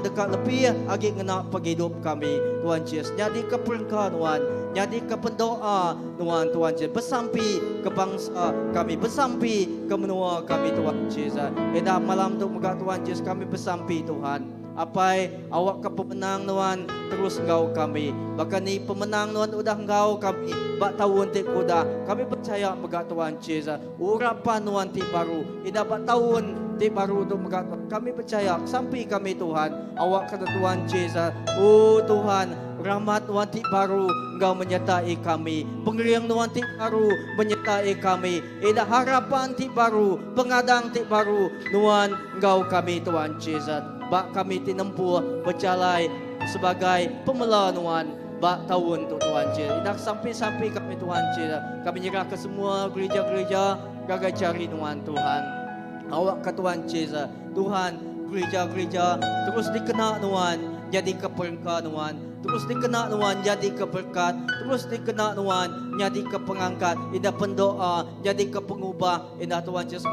dekat lebih lagi ngena penghidup kami Tuhan Yesus. Jadi ke perengkah Tuhan, jadi ke pendoa Tuhan Yesus. Bersampi ke bangsa kami, bersampi ke menua kami Tuhan Yesus. Edah malam tu muka Tuhan Yesus kami bersampi Tuhan. Apa awak ke pemenang Tuhan terus engkau kami. Bahkan ni pemenang Tuhan udah engkau kami. Bak tahun ti kuda kami percaya muka Tuhan Yesus. Urapan Tuhan ti baru. Ida bak tahun ti baru tu muka kami percaya sampai kami Tuhan. Awak kata Tuhan Yesus. Oh Tuhan, rahmat Tuhan ti baru engkau menyertai kami. Pengeriang Tuhan ti baru menyertai kami. Ida harapan ti baru, pengadang ti baru Tuhan engkau kami Tuhan Yesus. Bak kami tinempuh berjalai sebagai pemela Tuhan bak tahun tu Tuhan Yesus. Indah sampai kami Tuhan Yesus. Kami nyerah ke semua gereja-gereja gagal cari Tuhan. Awak ke Tuhan Yesus. Tuhan, gereja-gereja terus dikena Tuhan jadi keberkat Tuhan. Terus dikena Tuhan jadi keberkat. Terus dikena Tuhan jadi kepengangkat. Indah pendoa jadi kepengubah. Indah Tuhan Yesus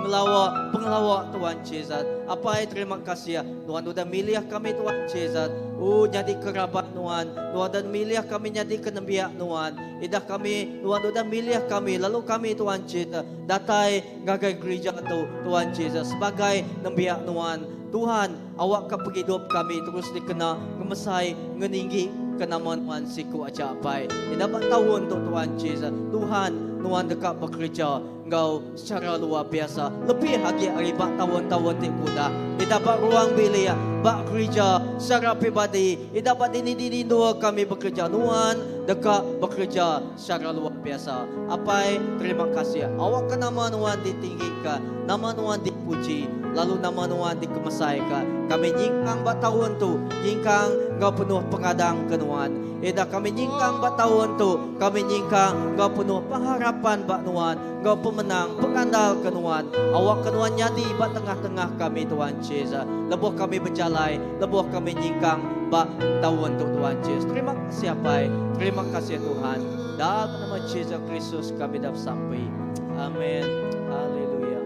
pengelawak Tuhan Yesus. Apa terima kasih ya Tuhan sudah milih kami Tuhan Yesus. Jadi kerabat Tuhan. Tuhan dan milih kami jadi kenembiak Tuhan. Indah kami Tuhan sudah milih kami. Lalu kami Tuhan Yesus datai gagai gereja tu Tuhan Yesus sebagai nembiak Tuhan. Tuhan, awak ke penghidup kami terus dikena ngemesai ngeninggi ke nama Tuhan siku acapai. Yang dapat tahu untuk Tuhan Yesus. Tuhan dekat bekerja engkau secara luar biasa. Lebih lagi hari bak tahun-tahun di kuda. Dia dapat ruang bilik bak kerja secara pribadi. Dia dapat ini dua kami bekerja. Tuhan dekat bekerja secara luar biasa. Apa terima kasih. Awak ke nama Tuhan ditinggikan. Nama Tuhan dipuji. Lalu nama Tuhan dikemesaikan. Kami nyingkang bak tahun tu. Nyingkang engkau penuh pengadang ke Tuhan. Ida kami nyingkang bak tahun tu. Kami nyingkang engkau penuh pengharapan bak Tuhan. Engkau pemenang, pengandal ke Tuhan. Awak ke Tuhan jadi bak tengah-tengah kami Tuhan Yesus. Lebuh kami berjalan. Lebuh kami nyingkang bak tahun tu Tuhan Yesus. Terima kasih apa? Terima kasih Tuhan. Dalam nama Yesus Kristus kami dapat sampai. Amin. Haleluya.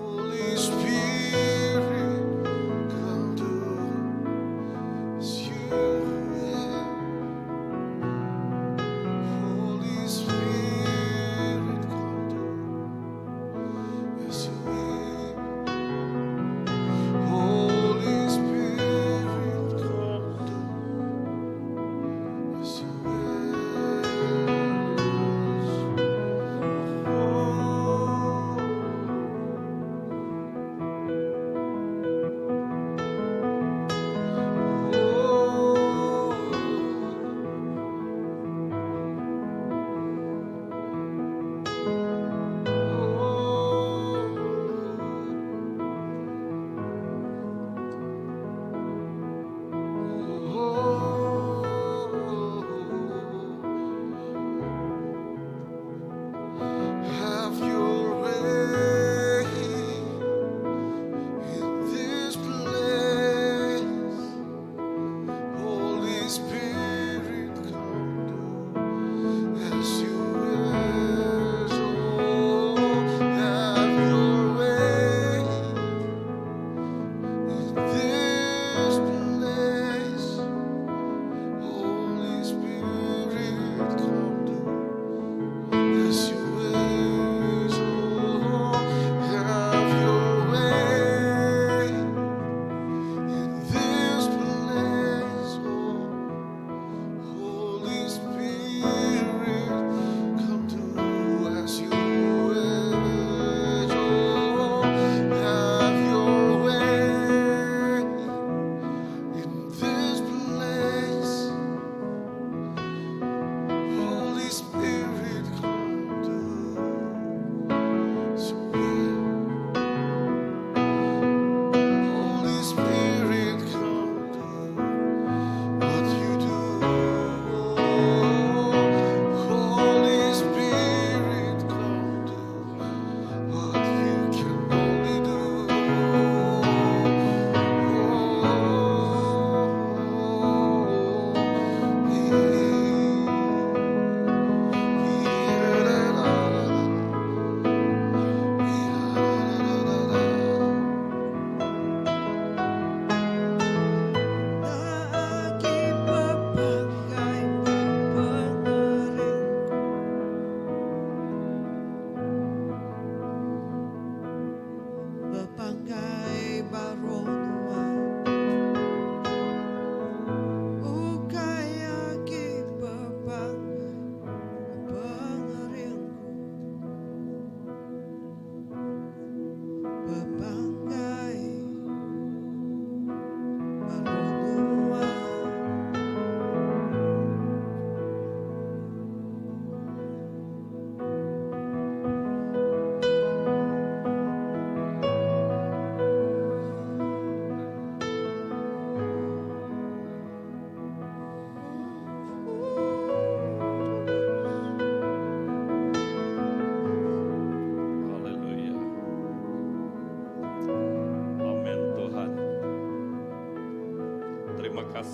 Holy Spirit, come do as you will. Holy Spirit, come do as you will. Holy Spirit, come do as you will.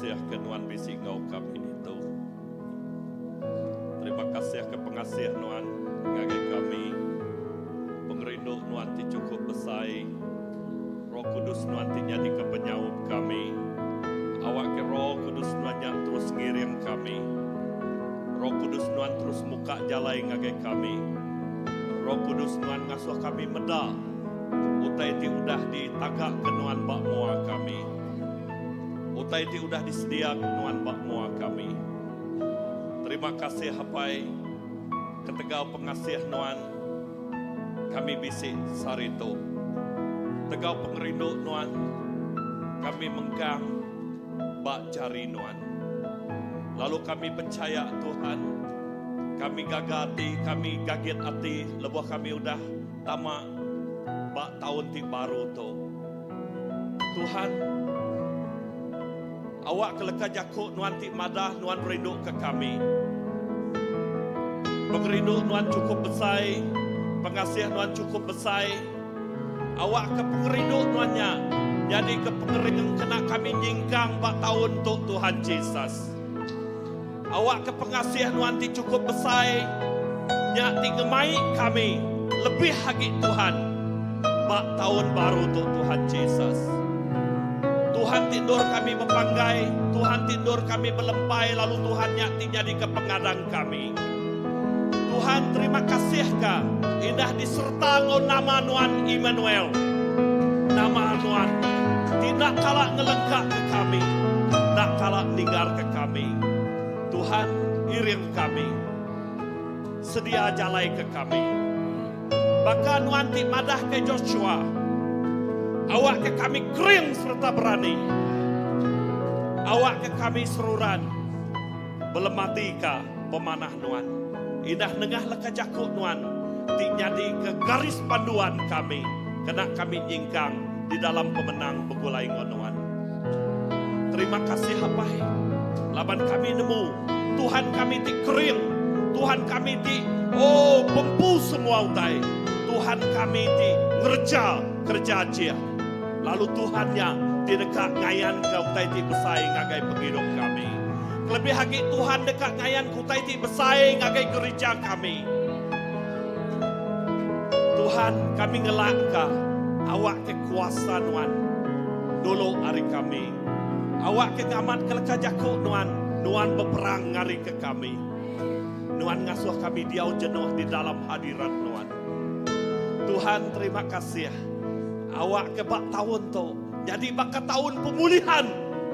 kasih ke Nuan bisi ngau kami itu. Terima kasih ke pengasih Nuan ngagai kami. Pengerindu Nuan ti cukup besai. Roh Kudus Nuan ti jadi ke penyaup kami. Awak ke Roh Kudus Nuan yang terus ngirim kami. Roh Kudus Nuan terus muka jalai ngagai kami. Roh Kudus Nuan ngasuh kami meda. Utai ti udah ditagak ke Nuan bak mua kami. Utai ti udah disedia ke Nuan bak mua kami. Terima kasih hapai ketegau pengasih Nuan kami bisik sarito. Tegau pengerindu Nuan kami menggang bak cari Nuan. Lalu kami percaya Tuhan, kami gagati, kami gaget hati, lebuh kami udah tamak bak tahun ti baru tu. Tuhan, awak keleka jakuk Nuan ti madah, Nuan rindu ke kami. Pengerindu Nuan cukup besar, pengasih Nuan cukup besar. Awak ke pengerindu Nuannya, jadi ke pengerindu kena kami nyingkang bak tahun tu Tuhan Yesus. Awak ke pengasih Nuan ti cukup besar, nyak ti ngemai kami lebih lagi Tuhan bak tahun baru tu Tuhan Yesus. Tuhan tidur kami berpanggai, Tuhan tidur kami berlempai, lalu Tuhan nyak ti jadi ke pengadang kami. Tuhan terima kasih ka, indah diserta ngau nama Nuan Immanuel. Nama Nuan tidak kalah ngelengkak ke kami, tak kalah ninggar ke kami. Tuhan iring kami, sedia jalai ke kami. Bahkan Nuan ti madah ke Joshua, awak ke kami kering serta berani. Awak ke kami seruran, belemati ka pemanah Nuan. Indah nengah leka jakuk Nuan, ti jadi ke garis panduan kami, kena kami nyingkang di dalam pemenang begulai Nuan. Terima kasih hapai, laban kami nemu, Tuhan kami ti kering, Tuhan kami ti pempu semua utai, Tuhan kami ti ngerja kerja aja. Lalu Tuhannya ti dekat ngayan ke utai ti besai ngagai penghidup kami. Lebih lagi Tuhan dekat ngayan kutai ti besai ngagai gereja kami. Tuhan kami ngelak ka, awak ke kuasa Nuan, dulu hari kami. Awak ke ngamat keleka jakuk Nuan, Nuan berperang ngari ke kami. Nuan ngasuh kami diau jenuh di dalam hadirat Nuan. Tuhan terima kasih. Awak ke bak tahun tu, jadi bak tahun pemulihan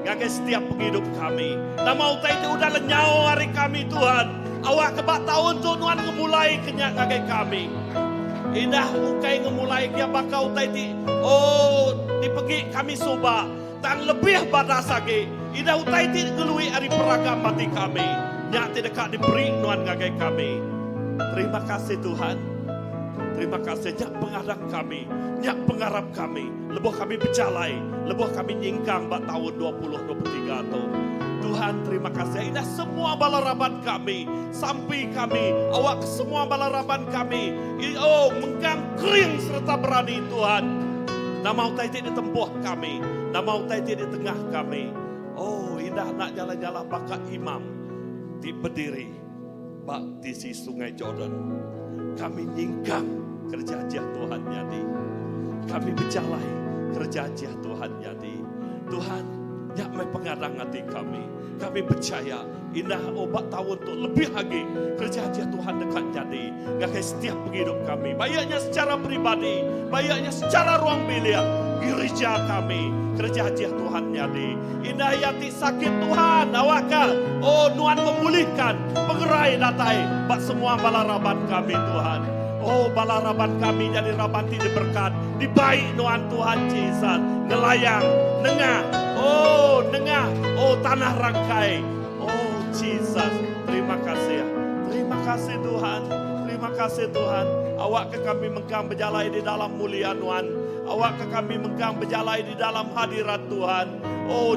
ngagai setiap penghidup kami. Nama utai itu udah lenyau hari kami Tuhan. Awak ke bak tahun tu Nuan ngemulai kenyak ngagai kami. Indah ukai ngemulai kia bakal utai ti. Dipegi kami soba. Dan lebih badas lagi. Indah utai ti ngelui hari peragam mati kami. Nyak tidak diberi Nuan ngagai kami. Terima kasih Tuhan. Terima kasih nyak pengadang kami, nyak pengharap kami, lebuh kami berjalai, lebuh kami nyingkang bak tahun 2023 tu. Tuhan terima kasih, indah semua balaraban kami, sampai kami, awak semua balaraban kami, menggang kering serta berani Tuhan. Nama utai di tempuh kami, nama utai di tengah kami. Indah nak jalan-jalan bakat imam, di berdiri, bak di si sungai Jordan. Kami nyingkang kerja aja Tuhan jadi. Kami berjalai kerja aja Tuhan jadi. Tuhan, nyak mai pengadang hati kami. Kami percaya indah obat tahun tu lebih lagi kerja aja Tuhan dekat jadi. Ngakai setiap penghidup kami. Bayaknya secara pribadi, bayaknya secara ruang bilik. Gereja kami kerja aja Tuhan jadi. Indah yati sakit Tuhan awakah. Nuan memulihkan pengerai datai bak semua balaraban kami Tuhan. Balaraban kami jadi rabanti diberkat. Dibaik Nuan Tuhan Yesus. Nelayang, nengah. Nengah. Tanah rangkai. Jesus. Terima kasih. Terima kasih Tuhan. Terima kasih Tuhan. Awak ke kami menggang berjalai di dalam mulia Nuan. Awak ke kami menggang berjalai di dalam hadirat Tuhan.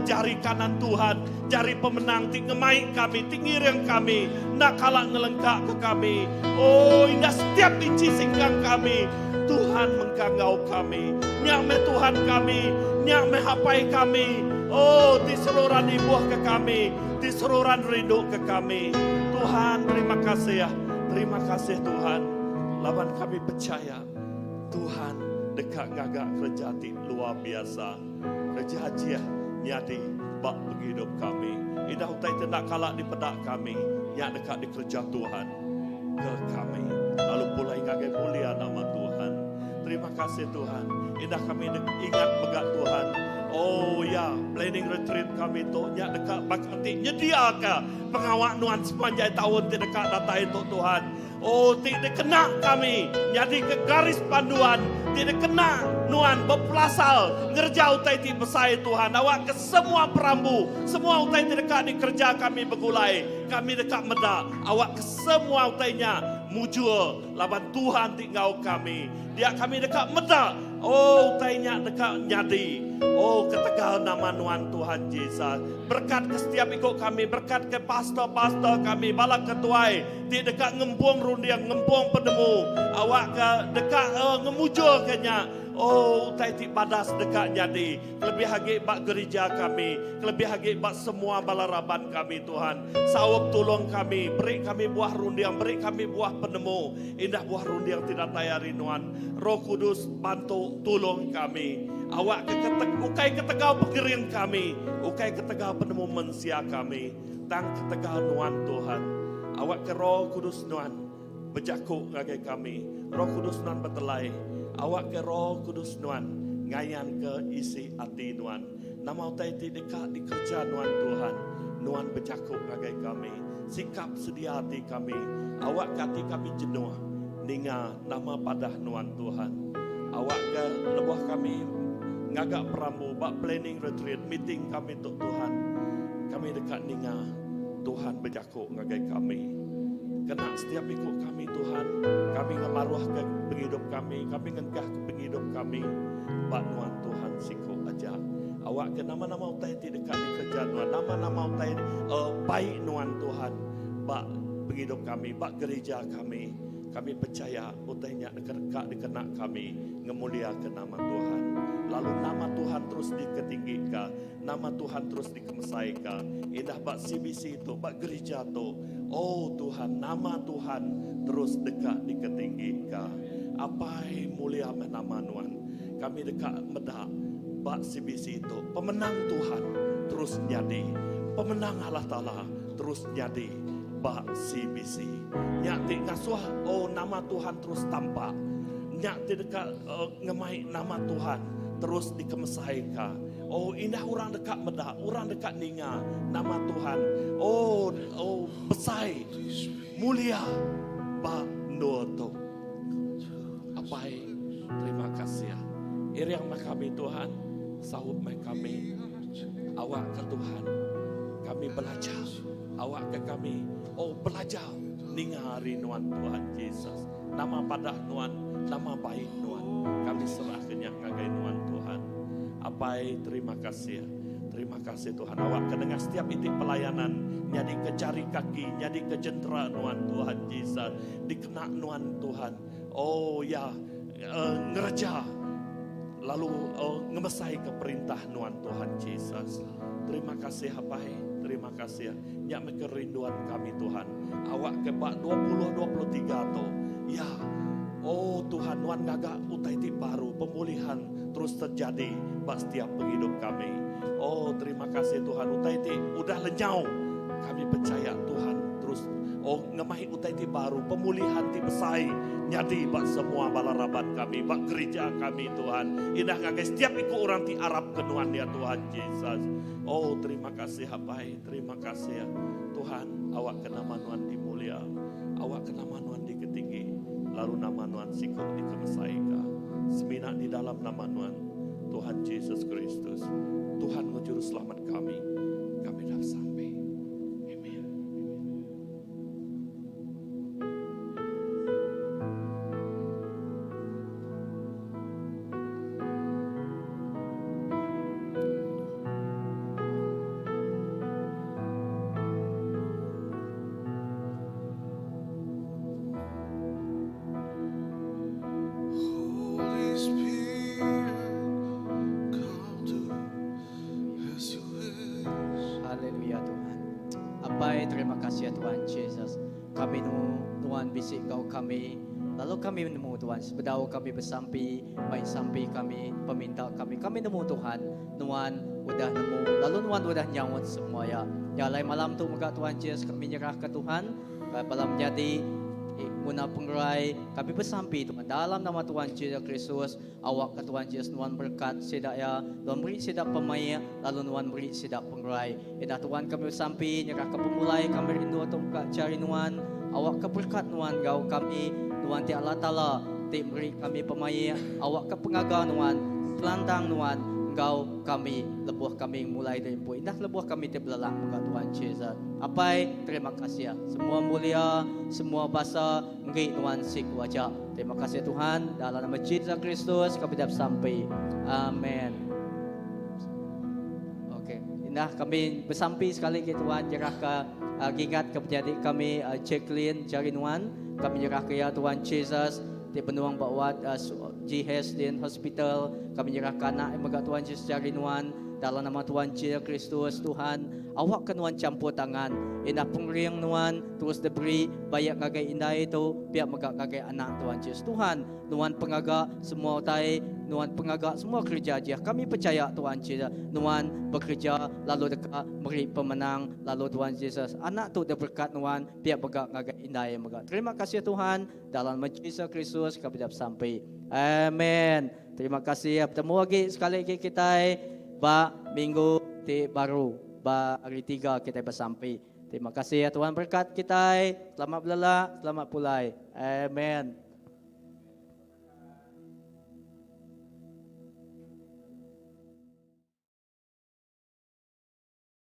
Jari kanan Tuhan, jari pemenang, ti ngemai kami, ti ngiring kami, nak kalak ngelengkak ke kami. Indah setiap inci singgang kami, Tuhan mengganggau kami. Nyak me Tuhan kami, nyak me hapai kami. Oh, di seluruh ibuah ke kami, di seluruh rindu ke kami. Tuhan, terima kasih ya. Terima kasih Tuhan. Lawan kami percaya, Tuhan dekat ngagak kerja ti luar biasa. Kerja haji nyadi bak penghidup kami. Indah utai tidak kalah di pedak kami. Yang dekat di kerja Tuhan ke kami. Lalu pulai ngagai mulia nama Tuhan. Terima kasih Tuhan. Indah kami ingat begak Tuhan. Oh ya, planning retreat kami tu nya dekat bakati nyediaka pengawak nuan sepanjang tahun ti dekat datai tu Tuhan. Oh, tidak kena kami jadi ke garis panduan, tidak kena nuan berpelasal ngerja utai ti besai Tuhan. Awak ke semua perambu, semua utai ti dekat di kerja kami begulai, kami dekat meda. Awak ke semua utainya mujur laban Tuhan tinggal kami. Dia kami dekat meda. Oh, utainya dekat nyadi. Oh, ketegal nama Nuan Tuhan Yesus. Berkat ke setiap ikut kami, berkat ke pastor-pastor kami, balak ketuai, di dekat ngempung rundiang, ngempung penemu. Awak ke dekat ngemujur kenya. Oh, utai ti badas dekat nyadi. Lebih hagi bak gereja kami, lebih hagi bak semua balaraban kami Tuhan. Sawab tolong kami, beri kami buah rundiang, beri kami buah penemu. Indah buah rundiang tidak tayari Nuan. Roh Kudus bantu tolong kami. Awak ukai ketegal pegering kami, ukai ketegal penemu mensia kami. Tang ketegal Nuan Tuhan. Awak ke Roh Kudus Nuan bejakuk ngagai kami. Roh Kudus Nuan betelai. Awak ke Roh Kudus Nuan ngayan ke isi hati Nuan. Nama utai ti dekat di kerja Nuan Tuhan. Nuan bejakuk ngagai kami. Sikap sedia hati kami. Awak hati kami jenuh. Ninga nama padah Nuan Tuhan. Awak ke lebuh kami ngagak perambu, bak planning retreat, meeting kami untuk Tuhan. Kami dekat ninga, Tuhan berjakuk ngagai kami. Kena setiap ikut kami Tuhan, kami ngemaruah ke penghidup kami ngengkah ke penghidup kami. Bak Nuan Tuhan sikuk aja. Awak ke nama-nama utai ti dekat di kerja Nuan, nama-nama utai baik Nuan Tuhan. Bak penghidup kami, bak gereja kami. Kami percaya utainya dekat dikenak kami ngemuliakan nama Tuhan. Lalu nama Tuhan terus diketinggikan, nama Tuhan terus dikemesaikan. Indah bak CBC itu, bak gereja itu. Oh Tuhan, nama Tuhan terus dekat diketinggikan. Apai mulia nama Nuan. Kami dekat medak bak CBC itu. Pemenang Tuhan terus nyadi. Pemenang Allah Ta'ala terus nyadi. Bak CBC. Nyak ti ngasuh, oh nama Tuhan terus tampak. Nyak ti dekat ngemai nama Tuhan terus dikemesaikan. Oh indah orang dekat medak, orang dekat ninga nama Tuhan. Oh besai, mulia, bak noto. Apai, terima kasih ya. Iriang kami Tuhan, sahut kami. Awak ke Tuhan, kami belajar. Awak ke kami, oh belajar ninga hari Nuan Tuhan Yesus. Nama padah Nuan, nama baik Nuan. Kami serahkan yang ngagai Nuan Tuhan. Apai terima kasih. Terima kasih Tuhan. Awak kedengar setiap itik pelayanan. Jadi ke jari kaki, jadi ke jentera Nuan Tuhan Yesus. Dikena Nuan Tuhan. Oh ya, ngerja. Lalu ngemesai ke perintah Nuan Tuhan Yesus. Terima kasih Apai. Terima kasih ya. Nyak kerinduan kami Tuhan. Awak ke bak 2023 tu. Ya. Oh Tuhan, Nuan ngagak utai ti baru, pemulihan terus terjadi bak setiap penghidup kami. Oh terima kasih Tuhan, utai ti udah lenyau. Kami percaya Tuhan terus ngemahi utai ti baru, pemulihan ti besai nyadi bak semua balaraban kami, bak gereja kami Tuhan. Indah ngagai setiap ikut orang ti Arab kenuan ya Tuhan Yesus. Oh terima kasih Apai, terima kasih ya Tuhan. Awak ke nama Nuan dimulia, awak ke nama Nuan diketinggi. Lalu nama Nuan sikuk dikemesaika. Semina di dalam nama Nuan Tuhan Yesus Kristus. Tuhan menjuru selamat kami. Kami dah sampai. Amin. Holy Spirit, come do as you kami Tuhan bisik kau kami. Lalu kami nemu Tuhan, sebedau kami bersampi, baik sampi kami, peminta kami nemu Tuhan, Tuhan udah nemu, lalu Tuhan udah nyawut semua ya. Ya lain malam tu muka Tuhan Yesus kami nyerah ke Tuhan, malam jadi guna penggerai kami bersampi Tuhan dalam nama Tuhan Yesus Kristus, awak ke Tuhan Yesus Tuhan berkat sedak ya, Tuhan beri sedak pemain, lalu Tuhan beri sedak penggerai. Ida Tuhan kami bersampi nyerah ke pemulai, kami rindu untuk muka cari Tuhan, awak ke berkat Tuhan gau kami. Tuhan ti Allah Ta'ala ti beri kami pemain, awak ke pengaga Tuhan, pelantang Tuhan, engkau kami, lebuh kami mulai dari pun indah lebuh kami ti belalang muka Tuhan Yesus. Apai terima kasih ya, semua mulia, semua bahasa ngi Tuhan sik wajah. Terima kasih Tuhan, dalam nama Yesus Kristus kami dapat sampai. Amin. Oke, indah kami bersampi sekali ke Tuhan, jerah ke ingat kepenjadi kami Jacqueline cari Tuhan. Kami nyerah ke ya Tuhan Yesus di penuang bawat GHS di hospital. Kami nyerah ke anak yang megak Tuhan Yesus cari Tuhan dalam nama Tuhan Yesus Kristus. Tuhan awak ke Tuhan campur tangan indah pengering Tuhan terus diberi banyak ngagai indah itu biar megak ngagai anak Tuhan Yesus. Tuhan pengagak semua utai, Tuhan pengagak semua kerja dia. Kami percaya Tuhan Yesus, Tuhan bekerja lalu dekat beri pemenang lalu Tuhan Yesus. Anak tu berkat Tuhan biar megak ngagai indah yang megak. Terima kasih Tuhan dalam nama Yesus Kristus kami dapat sampai. Amin. Terima kasih. Bertemu lagi sekali lagi kita ba minggu baru, ba hari 3 kita bersampai. Terima kasih ya Tuhan berkat kita. Selamat belala, selamat pulai. Amin.